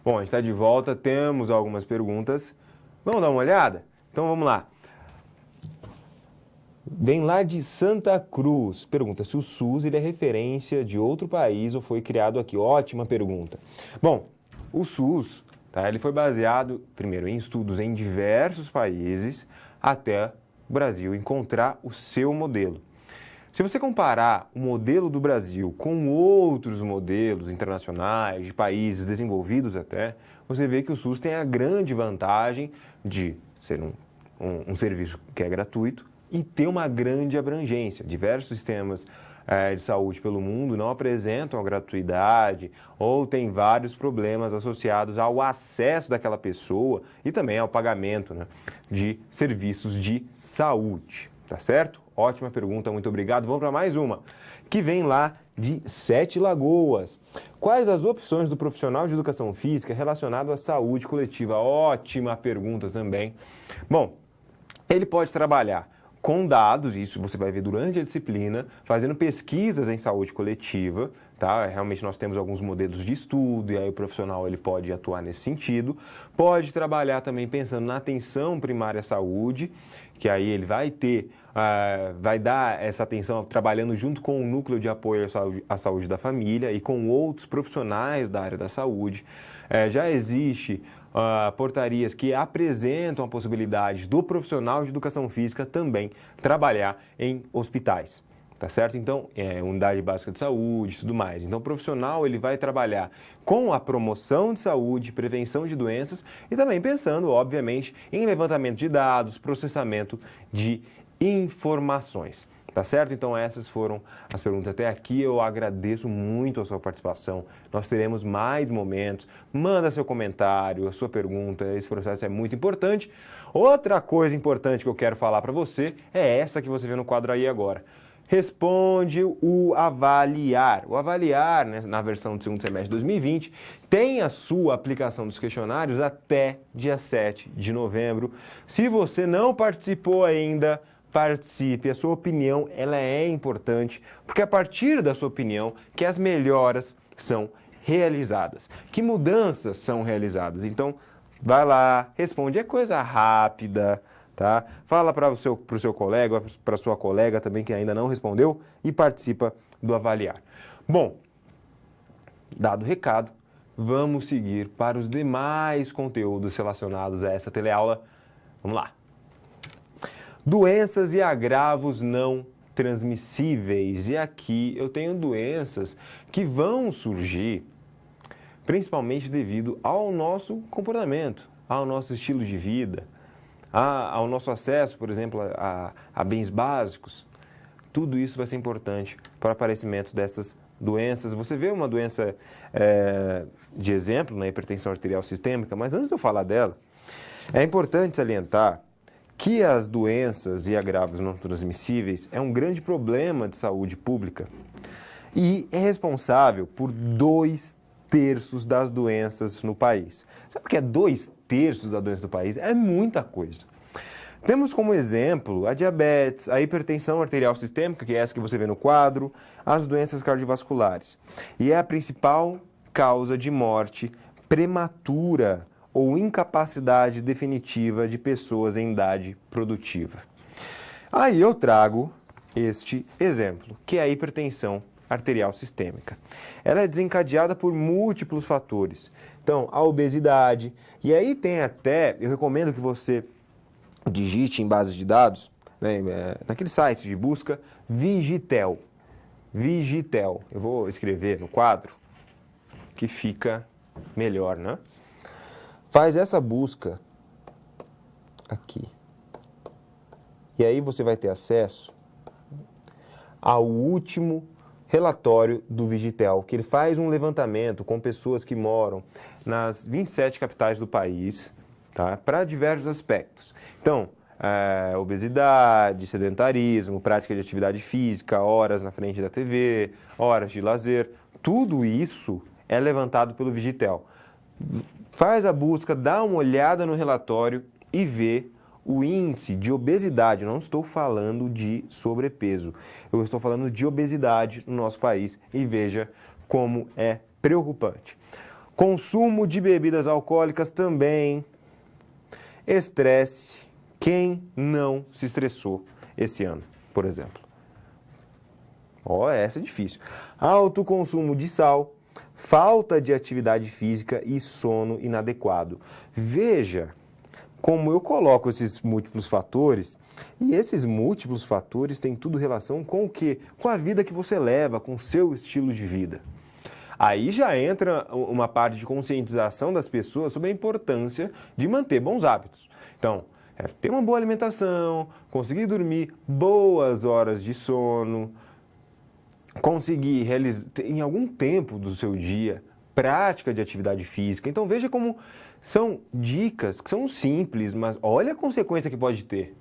[SPEAKER 1] Bom, a gente está de volta, temos algumas perguntas. Vamos dar uma olhada? Então vamos lá. Vem lá de Santa Cruz. Pergunta se o SUS ele é referência de outro país ou foi criado aqui. Ótima pergunta. Bom, o SUS, tá, ele foi baseado, primeiro, em estudos em diversos países até o Brasil encontrar o seu modelo. Se você comparar o modelo do Brasil com outros modelos internacionais, de países desenvolvidos até, você vê que o SUS tem a grande vantagem de ser um serviço que é gratuito e ter uma grande abrangência. Diversos sistemas de saúde pelo mundo não apresentam a gratuidade ou têm vários problemas associados ao acesso daquela pessoa e também ao pagamento, né, de serviços de saúde. Tá certo? Ótima pergunta, muito obrigado. Vamos para mais uma, que vem lá de Sete Lagoas. Quais as opções do profissional de educação física relacionado à saúde coletiva? Ótima pergunta também. Bom, ele pode trabalhar com dados, isso você vai ver durante a disciplina, fazendo pesquisas em saúde coletiva, tá? Realmente nós temos alguns modelos de estudo e aí o profissional ele pode atuar nesse sentido. Pode trabalhar também pensando na atenção primária à saúde, que aí ele vai ter, vai dar essa atenção trabalhando junto com o núcleo de apoio à saúde da família e com outros profissionais da área da saúde. Já existe portarias que apresentam a possibilidade do profissional de educação física também trabalhar em hospitais, tá certo? Então, unidade básica de saúde e tudo mais. Então, o profissional ele vai trabalhar com a promoção de saúde, prevenção de doenças e também pensando, obviamente, em levantamento de dados, processamento de informações. Tá certo? Então essas foram as perguntas até aqui. Eu agradeço muito a sua participação. Nós teremos mais momentos. Manda seu comentário, a sua pergunta. Esse processo é muito importante. Outra coisa importante que eu quero falar para você é essa que você vê no quadro aí agora. Responde o Avaliar. O Avaliar, né, na versão do segundo semestre de 2020, tem a sua aplicação dos questionários até dia 7 de novembro. Se você não participou ainda, participe, a sua opinião ela é importante, porque a partir da sua opinião que as melhoras são realizadas, que mudanças são realizadas. Então, vai lá, responde, é coisa rápida, tá? Fala para o seu colega, para a sua colega também que ainda não respondeu e participa do Avaliar. Bom, dado o recado, vamos seguir para os demais conteúdos relacionados a essa teleaula. Vamos lá. Doenças e agravos não transmissíveis. E aqui eu tenho doenças que vão surgir principalmente devido ao nosso comportamento, ao nosso estilo de vida, ao nosso acesso, por exemplo, a bens básicos. Tudo isso vai ser importante para o aparecimento dessas doenças. Você vê uma doença de exemplo, na hipertensão arterial sistêmica, mas antes de eu falar dela, é importante salientar que as doenças e agravos não transmissíveis é um grande problema de saúde pública e é responsável por 2/3 das doenças no país. Sabe o que é 2/3 das doenças do país? É muita coisa. Temos como exemplo a diabetes, a hipertensão arterial sistêmica, que é essa que você vê no quadro, as doenças cardiovasculares. E é a principal causa de morte prematura ou incapacidade definitiva de pessoas em idade produtiva. Aí eu trago este exemplo, que é a hipertensão arterial sistêmica. Ela é desencadeada por múltiplos fatores. Então, a obesidade, e aí tem até, eu recomendo que você digite em bases de dados, né, naquele site de busca, Vigitel. Vigitel. Eu vou escrever no quadro, que fica melhor, né? Faz essa busca aqui. E aí você vai ter acesso ao último relatório do Vigitel, que ele faz um levantamento com pessoas que moram nas 27 capitais do país, tá? Para diversos aspectos. Então, obesidade, sedentarismo, prática de atividade física, horas na frente da TV, horas de lazer, tudo isso é levantado pelo Vigitel. Faz a busca, dá uma olhada no relatório e vê o índice de obesidade. Não estou falando de sobrepeso, eu estou falando de obesidade no nosso país e veja como é preocupante. Consumo de bebidas alcoólicas também. Estresse. Quem não se estressou esse ano, por exemplo? Essa é difícil. Alto consumo de sal, falta de atividade física e sono inadequado. Veja como eu coloco esses múltiplos fatores, e esses múltiplos fatores têm tudo relação com o quê? Com a vida que você leva, com o seu estilo de vida. Aí já entra uma parte de conscientização das pessoas sobre a importância de manter bons hábitos. Então, ter uma boa alimentação, conseguir dormir boas horas de sono, conseguir realizar em algum tempo do seu dia prática de atividade física. Então veja como são dicas que são simples, mas olha a consequência que pode ter.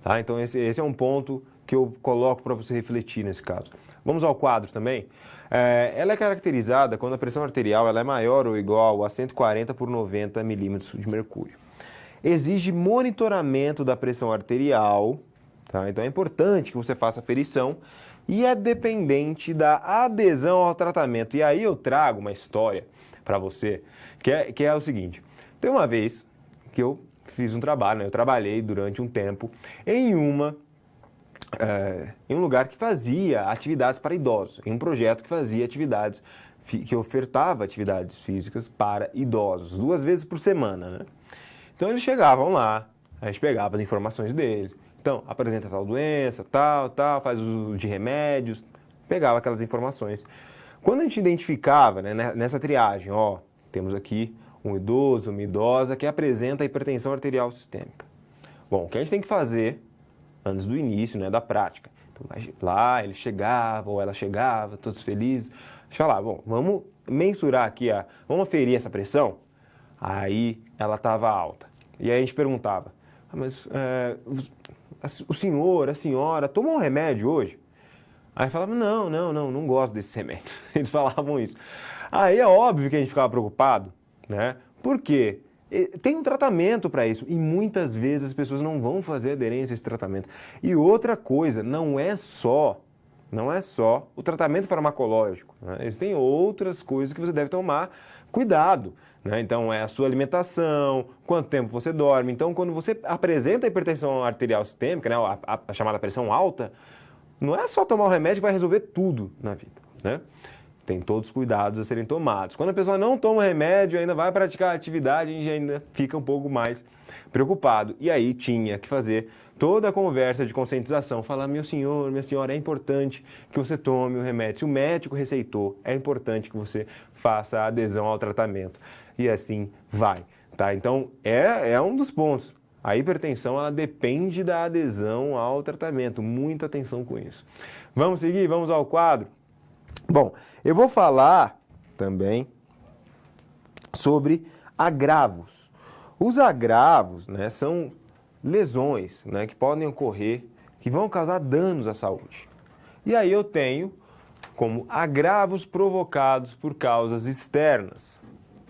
[SPEAKER 1] Tá? Então esse é um ponto que eu coloco para você refletir nesse caso. Vamos ao quadro também. Ela é caracterizada quando a pressão arterial ela é maior ou igual a 140 por 90 milímetros de mercúrio. Exige monitoramento da pressão arterial, tá? Então é importante que você faça aferição e é dependente da adesão ao tratamento. E aí eu trago uma história para você, que é o seguinte. Tem uma vez que eu fiz um trabalho, né? Eu trabalhei durante um tempo em um lugar que fazia atividades para idosos, em um projeto que fazia atividades, que ofertava atividades físicas para idosos, 2 vezes por semana, né? Então eles chegavam lá, a gente pegava as informações deles. Então, apresenta tal doença, tal, faz uso de remédios, pegava aquelas informações. Quando a gente identificava, né, nessa triagem, temos aqui um idoso, uma idosa que apresenta hipertensão arterial sistêmica. Bom, o que a gente tem que fazer antes do início, né, da prática? Então, lá ele chegava ou ela chegava, todos felizes. A gente falava, bom, vamos mensurar aqui, vamos aferir essa pressão? Aí ela estava alta. E aí a gente perguntava, mas o senhor, a senhora, tomou um remédio hoje? Aí falava, não gosto desses remédios. Eles falavam isso. Aí é óbvio que a gente ficava preocupado, né? Por quê? Tem um tratamento para isso e muitas vezes as pessoas não vão fazer aderência a esse tratamento. E outra coisa, não é só o tratamento farmacológico, né? Existem outras coisas que você deve tomar cuidado, né? Então, é a sua alimentação, quanto tempo você dorme. Então, quando você apresenta a hipertensão arterial sistêmica, né, a chamada pressão alta, não é só tomar o remédio que vai resolver tudo na vida, né? Tem todos os cuidados a serem tomados. Quando a pessoa não toma o remédio, ainda vai praticar a atividade, a gente ainda fica um pouco mais preocupado. E aí tinha que fazer toda a conversa de conscientização, falar, meu senhor, minha senhora, é importante que você tome o remédio. Se o médico receitou, é importante que você faça a adesão ao tratamento. E assim vai, tá? Então, é um dos pontos. A hipertensão, ela depende da adesão ao tratamento. Muita atenção com isso. Vamos seguir? Vamos ao quadro? Bom, eu vou falar também sobre agravos. Os agravos, né, são lesões, né, que podem ocorrer, que vão causar danos à saúde. E aí eu tenho como agravos provocados por causas externas.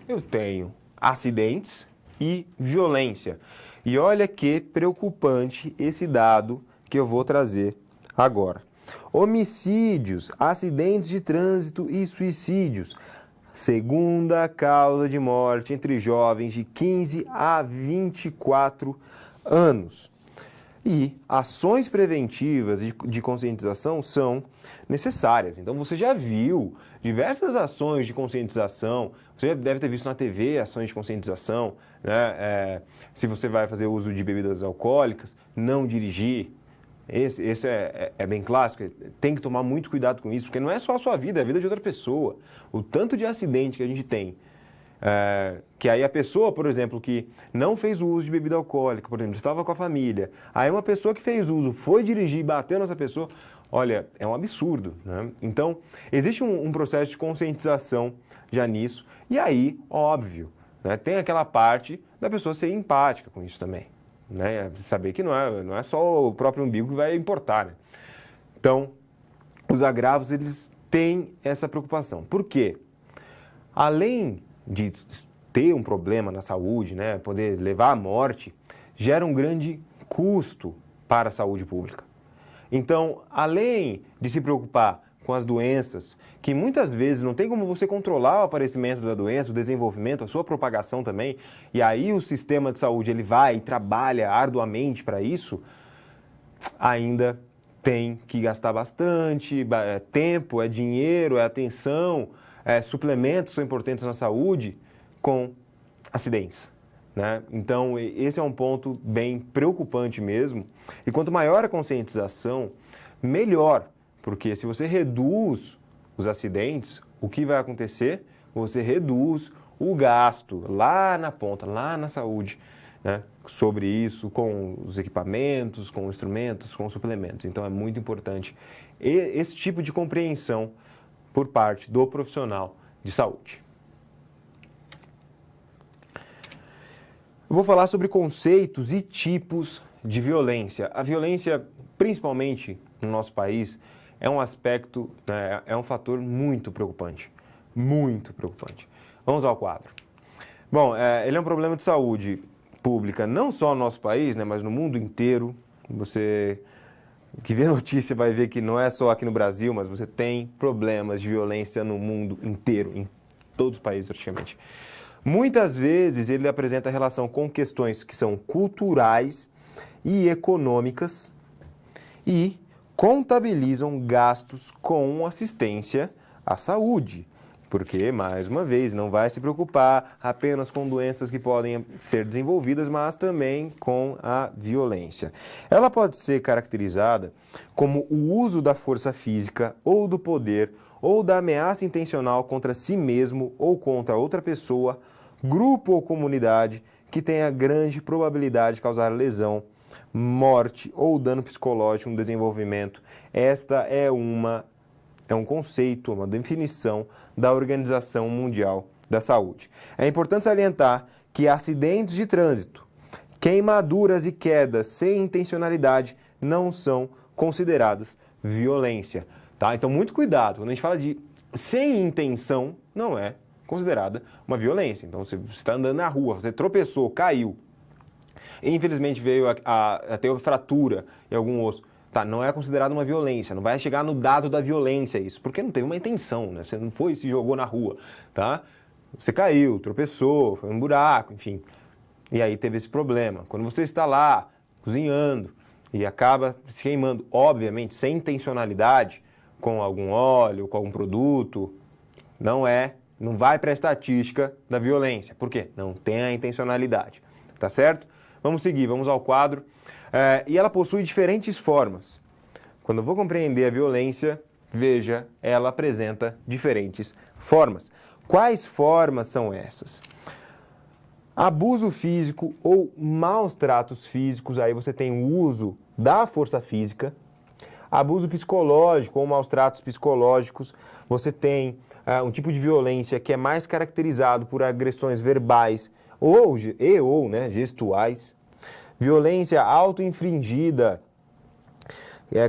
[SPEAKER 1] Eu tenho acidentes e violência. E olha que preocupante esse dado que eu vou trazer agora. Homicídios, acidentes de trânsito e suicídios. Segunda causa de morte entre jovens de 15 a 24 anos. E ações preventivas de conscientização são necessárias. Então você já viu diversas ações de conscientização, você deve ter visto na TV ações de conscientização, né? Se você vai fazer uso de bebidas alcoólicas, não dirigir. Esse é bem clássico, tem que tomar muito cuidado com isso, porque não é só a sua vida, é a vida de outra pessoa. O tanto de acidente que a gente tem, que aí a pessoa, por exemplo, que não fez o uso de bebida alcoólica, por exemplo, estava com a família, aí uma pessoa que fez uso foi dirigir e bateu nessa pessoa, olha, é um absurdo, né? Então, existe um processo de conscientização já nisso, e aí, óbvio, né, tem aquela parte da pessoa ser empática com isso também. Né? Saber que não é só o próprio umbigo que vai importar, né? Então, os agravos, eles têm essa preocupação. Por quê? Além de ter um problema na saúde, né, poder levar à morte, gera um grande custo para a saúde pública. Então, além de se preocupar com as doenças, que muitas vezes não tem como você controlar o aparecimento da doença, o desenvolvimento, a sua propagação também, e aí o sistema de saúde ele vai e trabalha arduamente para isso, ainda tem que gastar bastante, tempo, é dinheiro, é atenção, suplementos são importantes na saúde, com acidentes, né? Então, esse é um ponto bem preocupante mesmo. E quanto maior a conscientização, melhor, porque se você reduz os acidentes, o que vai acontecer? Você reduz o gasto lá na ponta, lá na saúde, né? Sobre isso, com os equipamentos, com instrumentos, com suplementos. Então, é muito importante esse tipo de compreensão por parte do profissional de saúde. Eu vou falar sobre conceitos e tipos de violência. A violência, principalmente no nosso país, é um aspecto, né, é um fator muito preocupante. Muito preocupante. Vamos ao quadro. Bom, ele é um problema de saúde pública, não só no nosso país, né, mas no mundo inteiro. Você que vê notícia vai ver que não é só aqui no Brasil, mas você tem problemas de violência no mundo inteiro, em todos os países praticamente. Muitas vezes ele apresenta relação com questões que são culturais e econômicas e contabilizam gastos com assistência à saúde. Porque, mais uma vez, não vai se preocupar apenas com doenças que podem ser desenvolvidas, mas também com a violência. Ela pode ser caracterizada como o uso da força física ou do poder ou da ameaça intencional contra si mesmo ou contra outra pessoa, grupo ou comunidade que tenha grande probabilidade de causar lesão, morte ou dano psicológico no desenvolvimento. Esta é um conceito, uma definição da Organização Mundial da Saúde. É importante salientar que acidentes de trânsito, queimaduras e quedas sem intencionalidade não são considerados violência, tá? Então, muito cuidado. Quando a gente fala de sem intenção, não é considerada uma violência. Então, você está andando na rua, você tropeçou, caiu, infelizmente veio a ter uma fratura em algum osso. Tá, não é considerado uma violência, não vai chegar no dado da violência isso, porque não teve uma intenção, né? Você não foi e se jogou na rua, tá? Você caiu, tropeçou, foi um buraco, enfim. E aí teve esse problema. Quando você está lá, cozinhando, e acaba se queimando, obviamente, sem intencionalidade, com algum óleo, com algum produto, não vai para a estatística da violência. Por quê? Não tem a intencionalidade, tá certo? Vamos seguir, vamos ao quadro. E ela possui diferentes formas. Quando eu vou compreender a violência, veja, ela apresenta diferentes formas. Quais formas são essas? Abuso físico ou maus tratos físicos, aí você tem o uso da força física. Abuso psicológico ou maus tratos psicológicos, você tem um tipo de violência que é mais caracterizado por agressões verbais ou gestuais. Violência auto-infligida,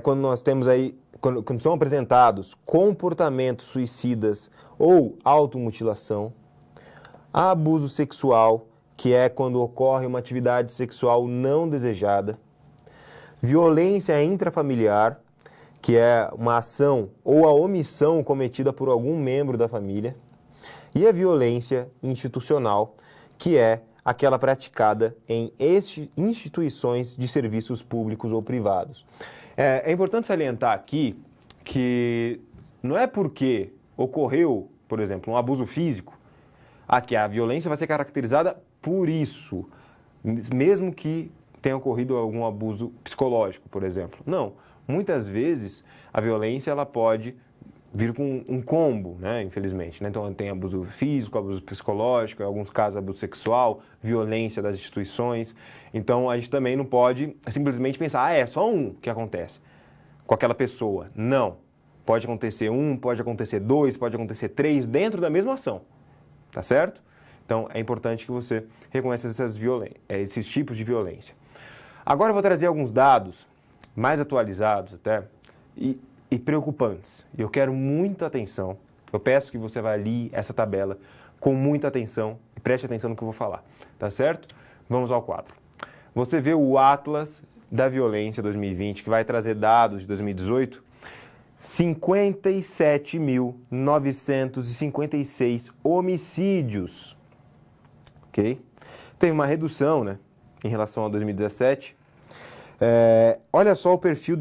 [SPEAKER 1] quando nós temos aí, quando são apresentados comportamentos suicidas ou automutilação. Abuso sexual, que é quando ocorre uma atividade sexual não desejada. Violência intrafamiliar, que é uma ação ou a omissão cometida por algum membro da família. E a violência institucional, que é aquela praticada em instituições de serviços públicos ou privados. É importante salientar aqui que não é porque ocorreu, por exemplo, um abuso físico, que a violência vai ser caracterizada por isso, mesmo que tenha ocorrido algum abuso psicológico, por exemplo. Não, muitas vezes a violência ela pode vir com um combo, né, infelizmente. Né? Então, tem abuso físico, abuso psicológico, em alguns casos abuso sexual, violência das instituições. Então, a gente também não pode simplesmente pensar, é só um que acontece com aquela pessoa. Não. Pode acontecer um, pode acontecer dois, pode acontecer três dentro da mesma ação. Tá certo? Então, é importante que você reconheça esses tipos de violência. Agora, eu vou trazer alguns dados mais atualizados até e preocupantes. Eu quero muita atenção. Eu peço que você avalie essa tabela com muita atenção e preste atenção no que eu vou falar. Tá certo? Vamos ao quadro. Você vê o Atlas da Violência 2020, que vai trazer dados de 2018. 57.956 homicídios. Ok? Teve uma redução, né, em relação a 2017. Olha só o perfil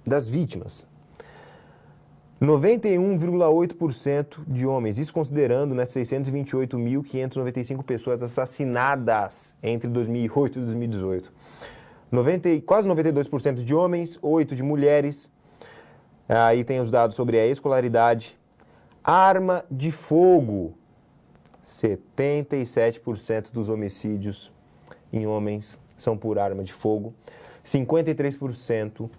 [SPEAKER 1] das vítimas. 91,8% de homens, isso considerando, né, 628.595 pessoas assassinadas entre 2008 e 2018. Quase 92% de homens, 8% de mulheres. Aí tem os dados sobre a escolaridade. Arma de fogo. 77% dos homicídios em homens são por arma de fogo. 53%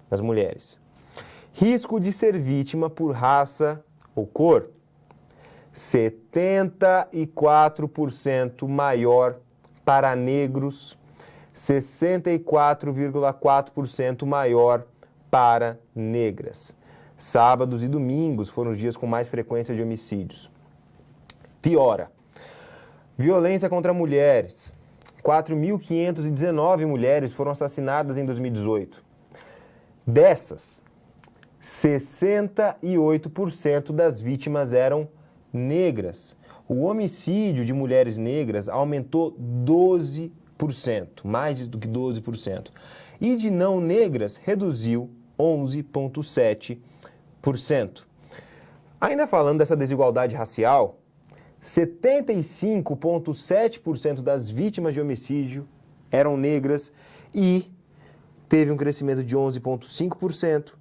[SPEAKER 1] das mulheres. Risco de ser vítima por raça ou cor. 74% maior para negros. 64,4% maior para negras. Sábados e domingos foram os dias com mais frequência de homicídios. Piora. Violência contra mulheres. 4.519 mulheres foram assassinadas em 2018. Dessas, 68% das vítimas eram negras. O homicídio de mulheres negras aumentou 12%, mais do que 12%. E de não negras reduziu 11,7%. Ainda falando dessa desigualdade racial, 75,7% das vítimas de homicídio eram negras e teve um crescimento de 11,5%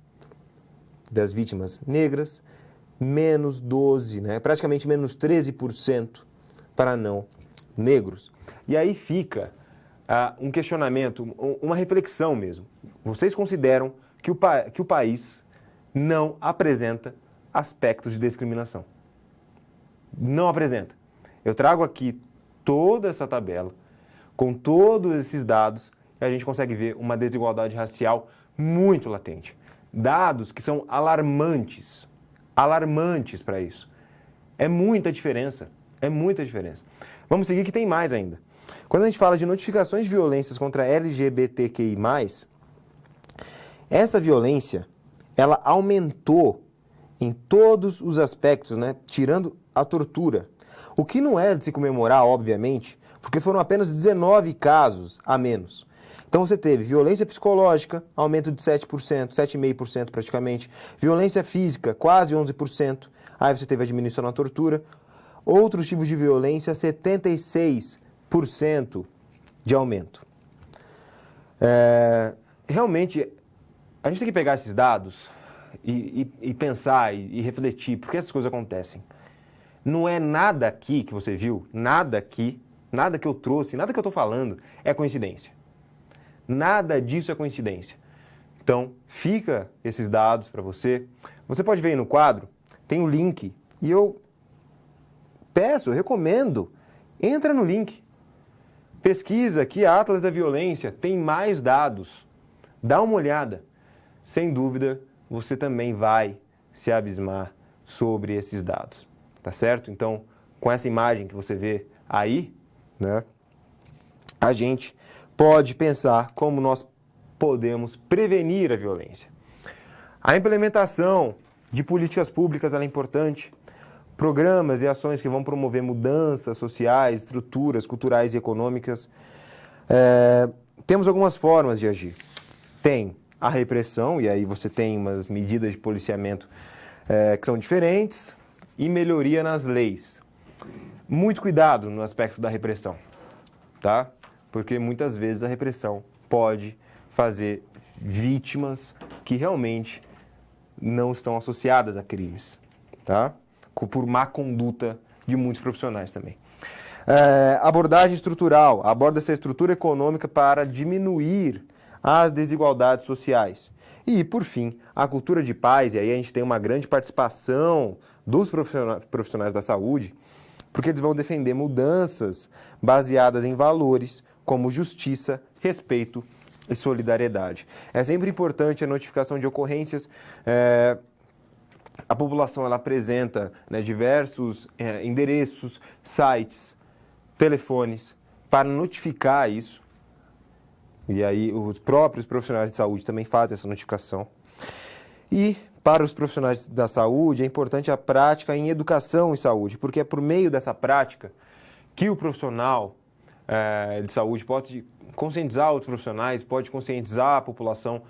[SPEAKER 1] das vítimas negras, menos 12%, né? Praticamente menos 13% para não negros. E aí fica um questionamento, uma reflexão mesmo. Vocês consideram que o país não apresenta aspectos de discriminação? Não apresenta. Eu trago aqui toda essa tabela, com todos esses dados, e a gente consegue ver uma desigualdade racial muito latente. Dados que são alarmantes para isso. É muita diferença, Vamos seguir que tem mais ainda. Quando a gente fala de notificações de violências contra LGBTQI+, essa violência, ela aumentou em todos os aspectos, né? Tirando a tortura. O que não é de se comemorar, obviamente, porque foram apenas 19 casos a menos. Então você teve violência psicológica, aumento de 7%, 7,5% praticamente. Violência física, quase 11%. Aí você teve a diminuição na tortura. Outros tipos de violência, 76% de aumento. Realmente, a gente tem que pegar esses dados e pensar e refletir por que essas coisas acontecem. Não é nada aqui que você viu, nada aqui, nada que eu trouxe, nada que eu estou falando é coincidência. Nada disso é coincidência. Então, fica esses dados para você. Você pode ver aí no quadro, tem o link. E eu recomendo, entra no link. Pesquisa aqui, Atlas da Violência, tem mais dados. Dá uma olhada. Sem dúvida, você também vai se abismar sobre esses dados. Tá certo? Então, com essa imagem que você vê aí, né, a gente pode pensar como nós podemos prevenir a violência. A implementação de políticas públicas ela é importante. Programas e ações que vão promover mudanças sociais, estruturas culturais e econômicas. Temos algumas formas de agir. Tem a repressão, e aí você tem umas medidas de policiamento que são diferentes, e melhoria nas leis. Muito cuidado no aspecto da repressão, tá? Porque muitas vezes a repressão pode fazer vítimas que realmente não estão associadas a crimes, tá? Por má conduta de muitos profissionais também. Abordagem estrutural. Aborda essa estrutura econômica para diminuir as desigualdades sociais. E, por fim, a cultura de paz, e aí a gente tem uma grande participação dos profissionais da saúde, porque eles vão defender mudanças baseadas em valores como justiça, respeito e solidariedade. É sempre importante a notificação de ocorrências. A população ela apresenta, né, diversos endereços, sites, telefones para notificar isso. E aí os próprios profissionais de saúde também fazem essa notificação. E para os profissionais da saúde, é importante a prática em educação e saúde, porque é por meio dessa prática que o profissional de saúde pode conscientizar outros profissionais, pode conscientizar a população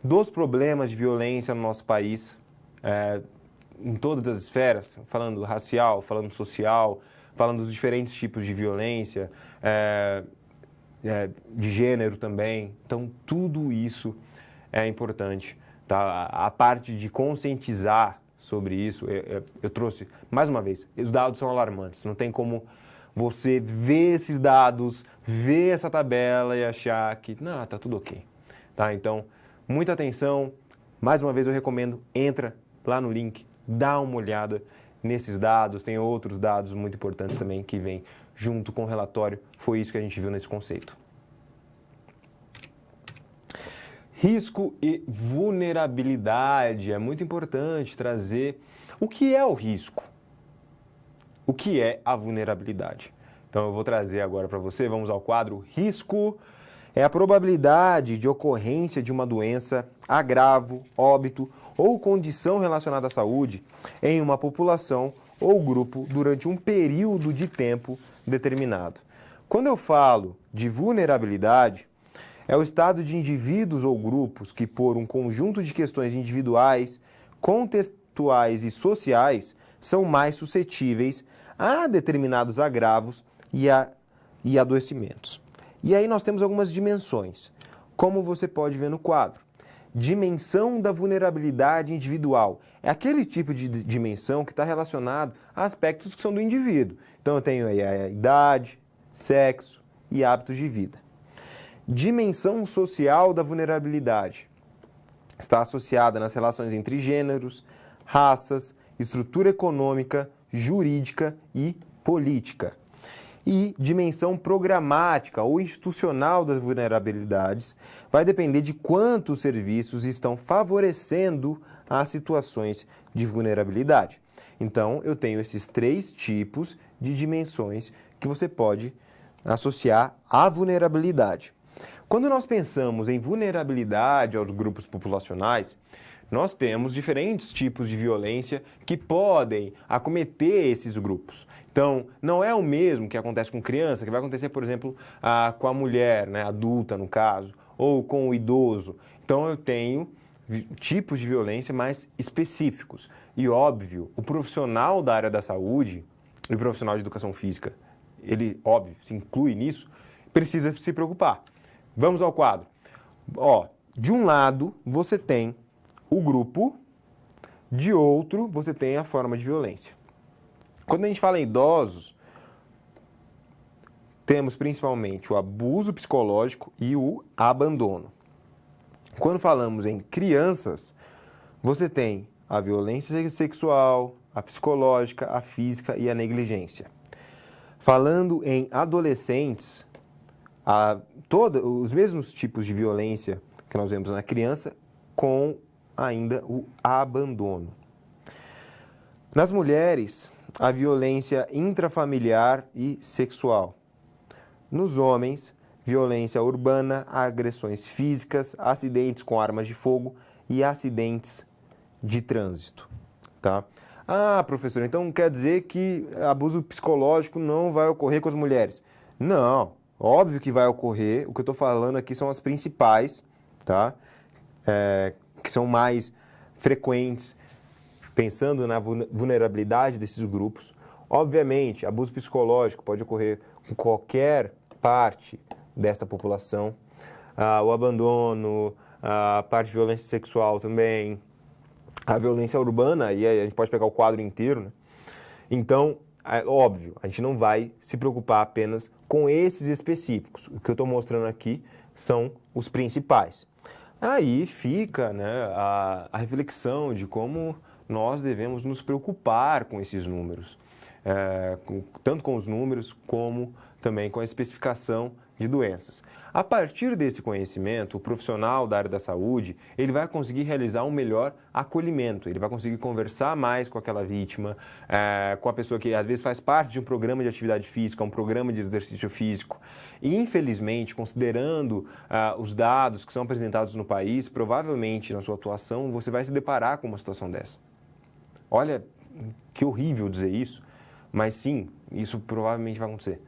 [SPEAKER 1] dos problemas de violência no nosso país, em todas as esferas, falando racial, falando social, falando dos diferentes tipos de violência, de gênero também. Então, tudo isso é importante. Tá? A parte de conscientizar sobre isso, eu trouxe, mais uma vez, os dados são alarmantes, não tem como você ver esses dados, ver essa tabela e achar que, não, tá tudo ok. Tá? Então, muita atenção, mais uma vez eu recomendo, entra lá no link, dá uma olhada nesses dados, tem outros dados muito importantes também que vêm junto com o relatório, foi isso que a gente viu nesse conceito. Risco e vulnerabilidade. É muito importante trazer o que é o risco, o que é a vulnerabilidade. Então eu vou trazer agora para você, vamos ao quadro. Risco é a probabilidade de ocorrência de uma doença, agravo, óbito ou condição relacionada à saúde em uma população ou grupo durante um período de tempo determinado. Quando eu falo de vulnerabilidade, é o estado de indivíduos ou grupos que, por um conjunto de questões individuais, contextuais e sociais, são mais suscetíveis a determinados agravos e adoecimentos. E aí nós temos algumas dimensões, como você pode ver no quadro. Dimensão da vulnerabilidade individual. É aquele tipo de dimensão que está relacionado a aspectos que são do indivíduo. Então eu tenho aí a idade, sexo e hábitos de vida. Dimensão social da vulnerabilidade. Está associada nas relações entre gêneros, raças, estrutura econômica, jurídica e política. E dimensão programática ou institucional das vulnerabilidades vai depender de quantos serviços estão favorecendo as situações de vulnerabilidade. Então, eu tenho esses 3 tipos de dimensões que você pode associar à vulnerabilidade. Quando nós pensamos em vulnerabilidade aos grupos populacionais, nós temos diferentes tipos de violência que podem acometer esses grupos. Então, não é o mesmo que acontece com criança, que vai acontecer, por exemplo, com a mulher, né, adulta no caso, ou com o idoso. Então, eu tenho tipos de violência mais específicos. E, óbvio, o profissional da área da saúde e o profissional de educação física, ele, óbvio, se inclui nisso, precisa se preocupar. Vamos ao quadro. De um lado, você tem o grupo, de outro, você tem a forma de violência. Quando a gente fala em idosos, temos principalmente o abuso psicológico e o abandono. Quando falamos em crianças, você tem a violência sexual, a psicológica, a física e a negligência. Falando em adolescentes, os mesmos tipos de violência que nós vemos na criança, com ainda o abandono. Nas mulheres, a violência intrafamiliar e sexual. Nos homens, violência urbana, agressões físicas, acidentes com armas de fogo e acidentes de trânsito. Tá? Professor, então quer dizer que abuso psicológico não vai ocorrer com as mulheres? Não, óbvio que vai ocorrer. O que eu estou falando aqui são as principais, tá? Que são mais frequentes, pensando na vulnerabilidade desses grupos. Obviamente, abuso psicológico pode ocorrer com qualquer parte desta população. O abandono, a parte de violência sexual também, a violência urbana, e aí a gente pode pegar o quadro inteiro, né? Então, óbvio, a gente não vai se preocupar apenas com esses específicos. O que eu estou mostrando aqui são os principais. Aí fica, né, a reflexão de como nós devemos nos preocupar com esses números, tanto com os números como também com a especificação de doenças. A partir desse conhecimento, o profissional da área da saúde, ele vai conseguir realizar um melhor acolhimento, ele vai conseguir conversar mais com aquela vítima, com a pessoa que às vezes faz parte de um programa de atividade física, um programa de exercício físico. E, infelizmente, considerando os dados que são apresentados no país, provavelmente na sua atuação você vai se deparar com uma situação dessa. Olha, que horrível dizer isso, mas sim, isso provavelmente vai acontecer.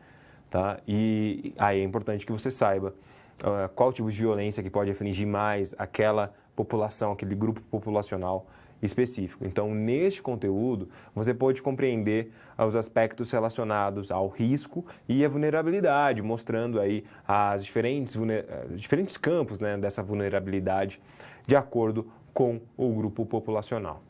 [SPEAKER 1] Tá? E aí é importante que você saiba qual tipo de violência que pode afligir mais aquela população, aquele grupo populacional específico. Então, neste conteúdo, você pode compreender os aspectos relacionados ao risco e à vulnerabilidade, mostrando aí as diferentes campos, né, dessa vulnerabilidade de acordo com o grupo populacional.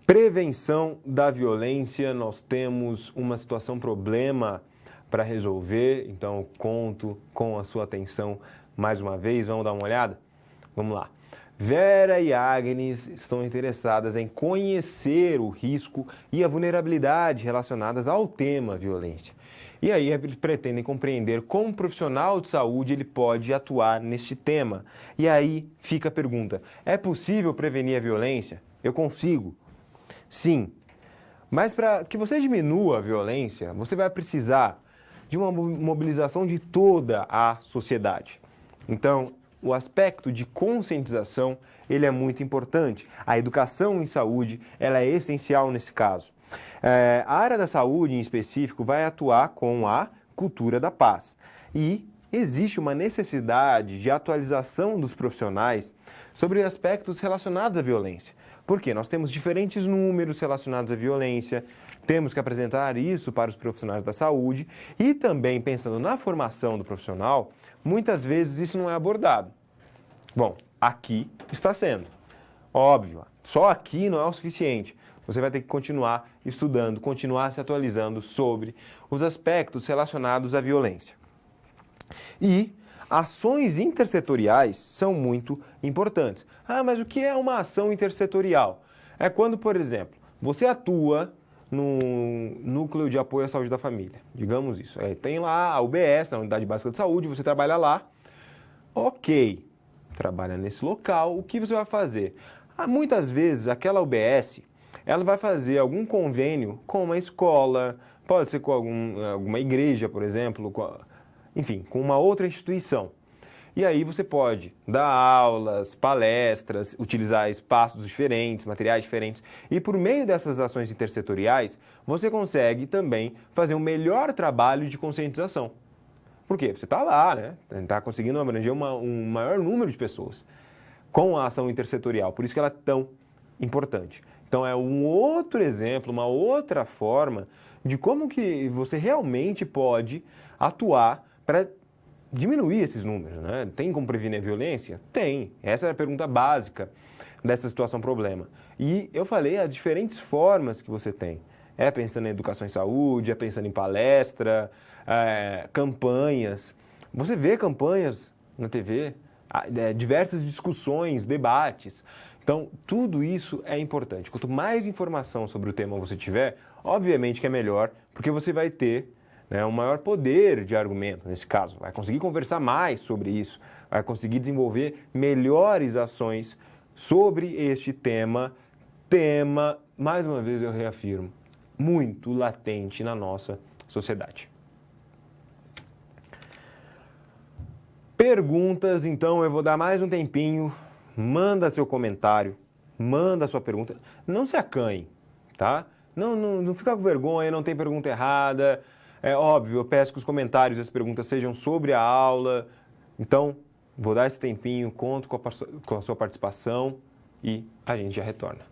[SPEAKER 1] Prevenção da violência, nós temos uma situação problema para resolver, então conto com a sua atenção mais uma vez, vamos dar uma olhada? Vamos lá. Vera e Agnes estão interessadas em conhecer o risco e a vulnerabilidade relacionadas ao tema violência. E aí eles pretendem compreender como um profissional de saúde ele pode atuar neste tema. E aí fica a pergunta, é possível prevenir a violência? Eu consigo? Sim, mas para que você diminua a violência, você vai precisar de uma mobilização de toda a sociedade. Então, o aspecto de conscientização, ele é muito importante. A educação em saúde, ela é essencial nesse caso. A área da saúde, em específico, vai atuar com a cultura da paz. E existe uma necessidade de atualização dos profissionais sobre aspectos relacionados à violência. Por quê? Nós temos diferentes números relacionados à violência, temos que apresentar isso para os profissionais da saúde e também, pensando na formação do profissional, muitas vezes isso não é abordado. Bom, aqui está sendo. Óbvio, só aqui não é o suficiente. Você vai ter que continuar estudando, continuar se atualizando sobre os aspectos relacionados à violência. E ações intersetoriais são muito importantes. Ah, mas o que é uma ação intersetorial? É quando, por exemplo, você atua no Núcleo de Apoio à Saúde da Família, digamos isso. Tem lá a UBS, na Unidade Básica de Saúde, você trabalha lá. Ok, trabalha nesse local, o que você vai fazer? Muitas vezes aquela UBS, ela vai fazer algum convênio com uma escola, pode ser com alguma igreja, por exemplo, enfim, com uma outra instituição. E aí você pode dar aulas, palestras, utilizar espaços diferentes, materiais diferentes. E por meio dessas ações intersetoriais, você consegue também fazer um melhor trabalho de conscientização. Por quê? Você está lá, né? Está conseguindo abranger um maior número de pessoas com a ação intersetorial. Por isso que ela é tão importante. Então é um outro exemplo, uma outra forma de como que você realmente pode atuar para diminuir esses números, né? Tem como prevenir a violência? Tem. Essa é a pergunta básica dessa situação problema. E eu falei as diferentes formas que você tem. É pensando em educação em saúde, é pensando em palestra, campanhas. Você vê campanhas na TV, diversas discussões, debates. Então, tudo isso é importante. Quanto mais informação sobre o tema você tiver, obviamente que é melhor, porque você vai ter um maior poder de argumento, nesse caso. Vai conseguir conversar mais sobre isso, vai conseguir desenvolver melhores ações sobre este tema, mais uma vez eu reafirmo, muito latente na nossa sociedade. Perguntas, então eu vou dar mais um tempinho, manda seu comentário, manda sua pergunta, não se acanhe, tá? Não fica com vergonha, não tem pergunta errada. É óbvio, eu peço que os comentários e as perguntas sejam sobre a aula. Então, vou dar esse tempinho, conto com a sua participação e a gente já retorna.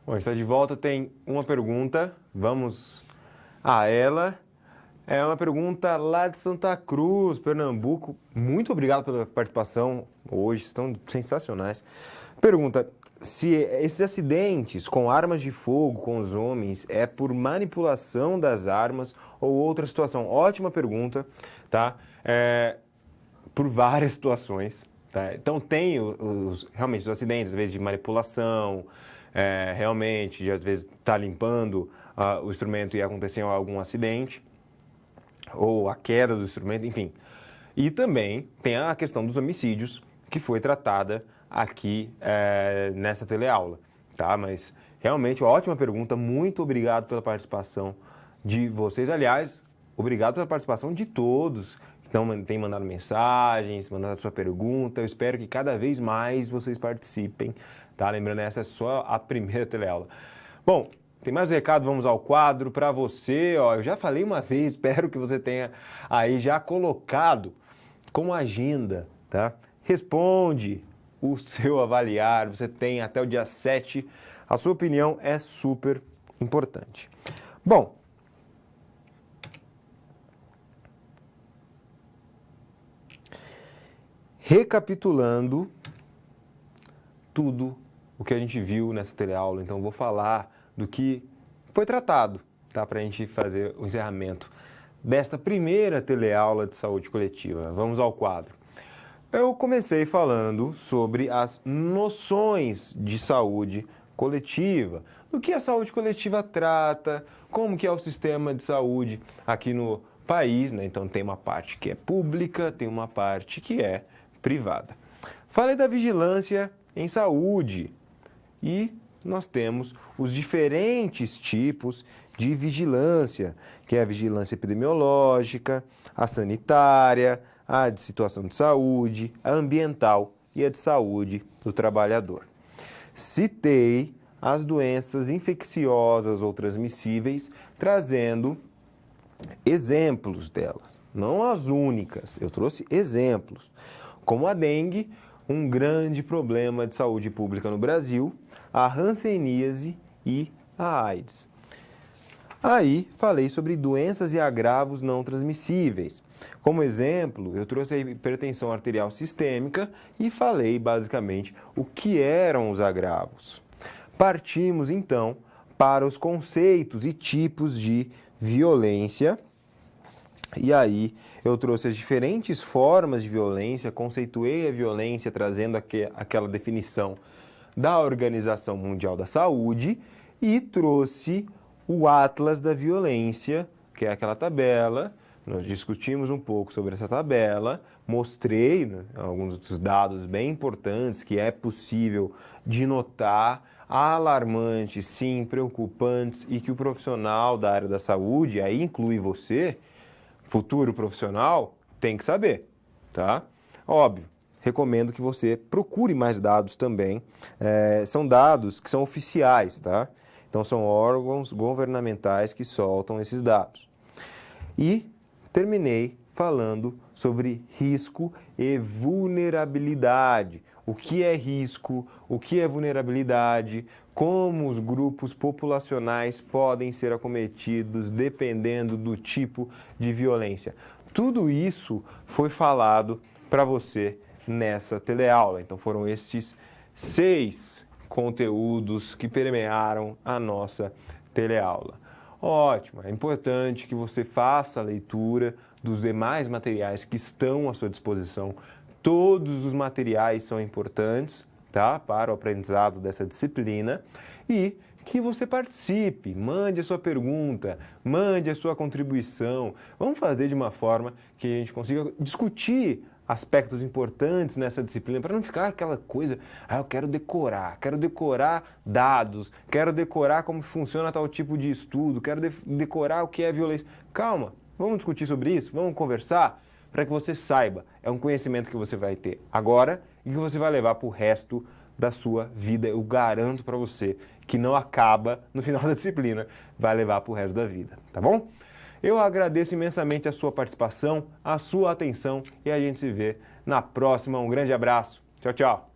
[SPEAKER 1] Bom, a gente está de volta, tem uma pergunta, vamos a ela. É uma pergunta lá de Santa Cruz, Pernambuco. Muito obrigado pela participação hoje, estão sensacionais. Pergunta: se esses acidentes com armas de fogo com os homens é por manipulação das armas ou outra situação? Ótima pergunta, tá? Por várias situações, tá? Então tem realmente os acidentes, às vezes de manipulação, realmente, de às vezes estar limpando o instrumento e acontecer algum acidente, ou a queda do instrumento, enfim. E também tem a questão dos homicídios, que foi tratada aqui nessa teleaula, tá? Mas realmente, ótima pergunta, muito obrigado pela participação de vocês. Aliás, obrigado pela participação de todos que têm mandado mensagens, mandado sua pergunta. Eu espero que cada vez mais vocês participem, tá? Lembrando, essa é só a primeira teleaula. Bom, tem mais um recado, vamos ao quadro para você. Ó, eu já falei uma vez, espero que você tenha aí já colocado como agenda, tá? Responde o seu avaliar, você tem até o dia 7. A sua opinião é super importante. Bom, recapitulando tudo o que a gente viu nessa teleaula, então vou falar do que foi tratado, tá? Para a gente fazer o encerramento desta primeira teleaula de saúde coletiva. Vamos ao quadro. Eu comecei falando sobre as noções de saúde coletiva, do que a saúde coletiva trata, como que é o sistema de saúde aqui no país, né? Então tem uma parte que é pública, tem uma parte que é privada. Falei da vigilância em saúde e nós temos os diferentes tipos de vigilância, que é a vigilância epidemiológica, a sanitária, a de situação de saúde, a ambiental e a de saúde do trabalhador. Citei as doenças infecciosas ou transmissíveis, trazendo exemplos delas, não as únicas, eu trouxe exemplos, como a dengue, um grande problema de saúde pública no Brasil, a hanseníase e a AIDS. Aí falei sobre doenças e agravos não transmissíveis. Como exemplo, eu trouxe a hipertensão arterial sistêmica e falei basicamente o que eram os agravos. Partimos então para os conceitos e tipos de violência. E aí eu trouxe as diferentes formas de violência, conceituei a violência trazendo aquela definição da Organização Mundial da Saúde e trouxe o Atlas da Violência, que é aquela tabela. Nós discutimos um pouco sobre essa tabela, mostrei, né, alguns dos dados bem importantes que é possível de notar, alarmantes, sim, preocupantes, e que o profissional da área da saúde, aí inclui você, futuro profissional, tem que saber, tá? Óbvio, recomendo que você procure mais dados também. São dados que são oficiais, tá? Então, são órgãos governamentais que soltam esses dados. E terminei falando sobre risco e vulnerabilidade. O que é risco, o que é vulnerabilidade, como os grupos populacionais podem ser acometidos dependendo do tipo de violência. Tudo isso foi falado para você nessa teleaula. Então foram esses 6 conteúdos que permearam a nossa teleaula. Ótimo, é importante que você faça a leitura dos demais materiais que estão à sua disposição. Todos os materiais são importantes, tá? Para o aprendizado dessa disciplina e que você participe, mande a sua pergunta, mande a sua contribuição. Vamos fazer de uma forma que a gente consiga discutir aspectos importantes nessa disciplina, para não ficar aquela coisa, eu quero decorar dados, quero decorar como funciona tal tipo de estudo, quero decorar o que é violência. Calma, vamos discutir sobre isso, vamos conversar, para que você saiba. É um conhecimento que você vai ter agora e que você vai levar para o resto da sua vida. Eu garanto para você que não acaba no final da disciplina, vai levar para o resto da vida, tá bom? Eu agradeço imensamente a sua participação, a sua atenção e a gente se vê na próxima. Um grande abraço. Tchau, tchau.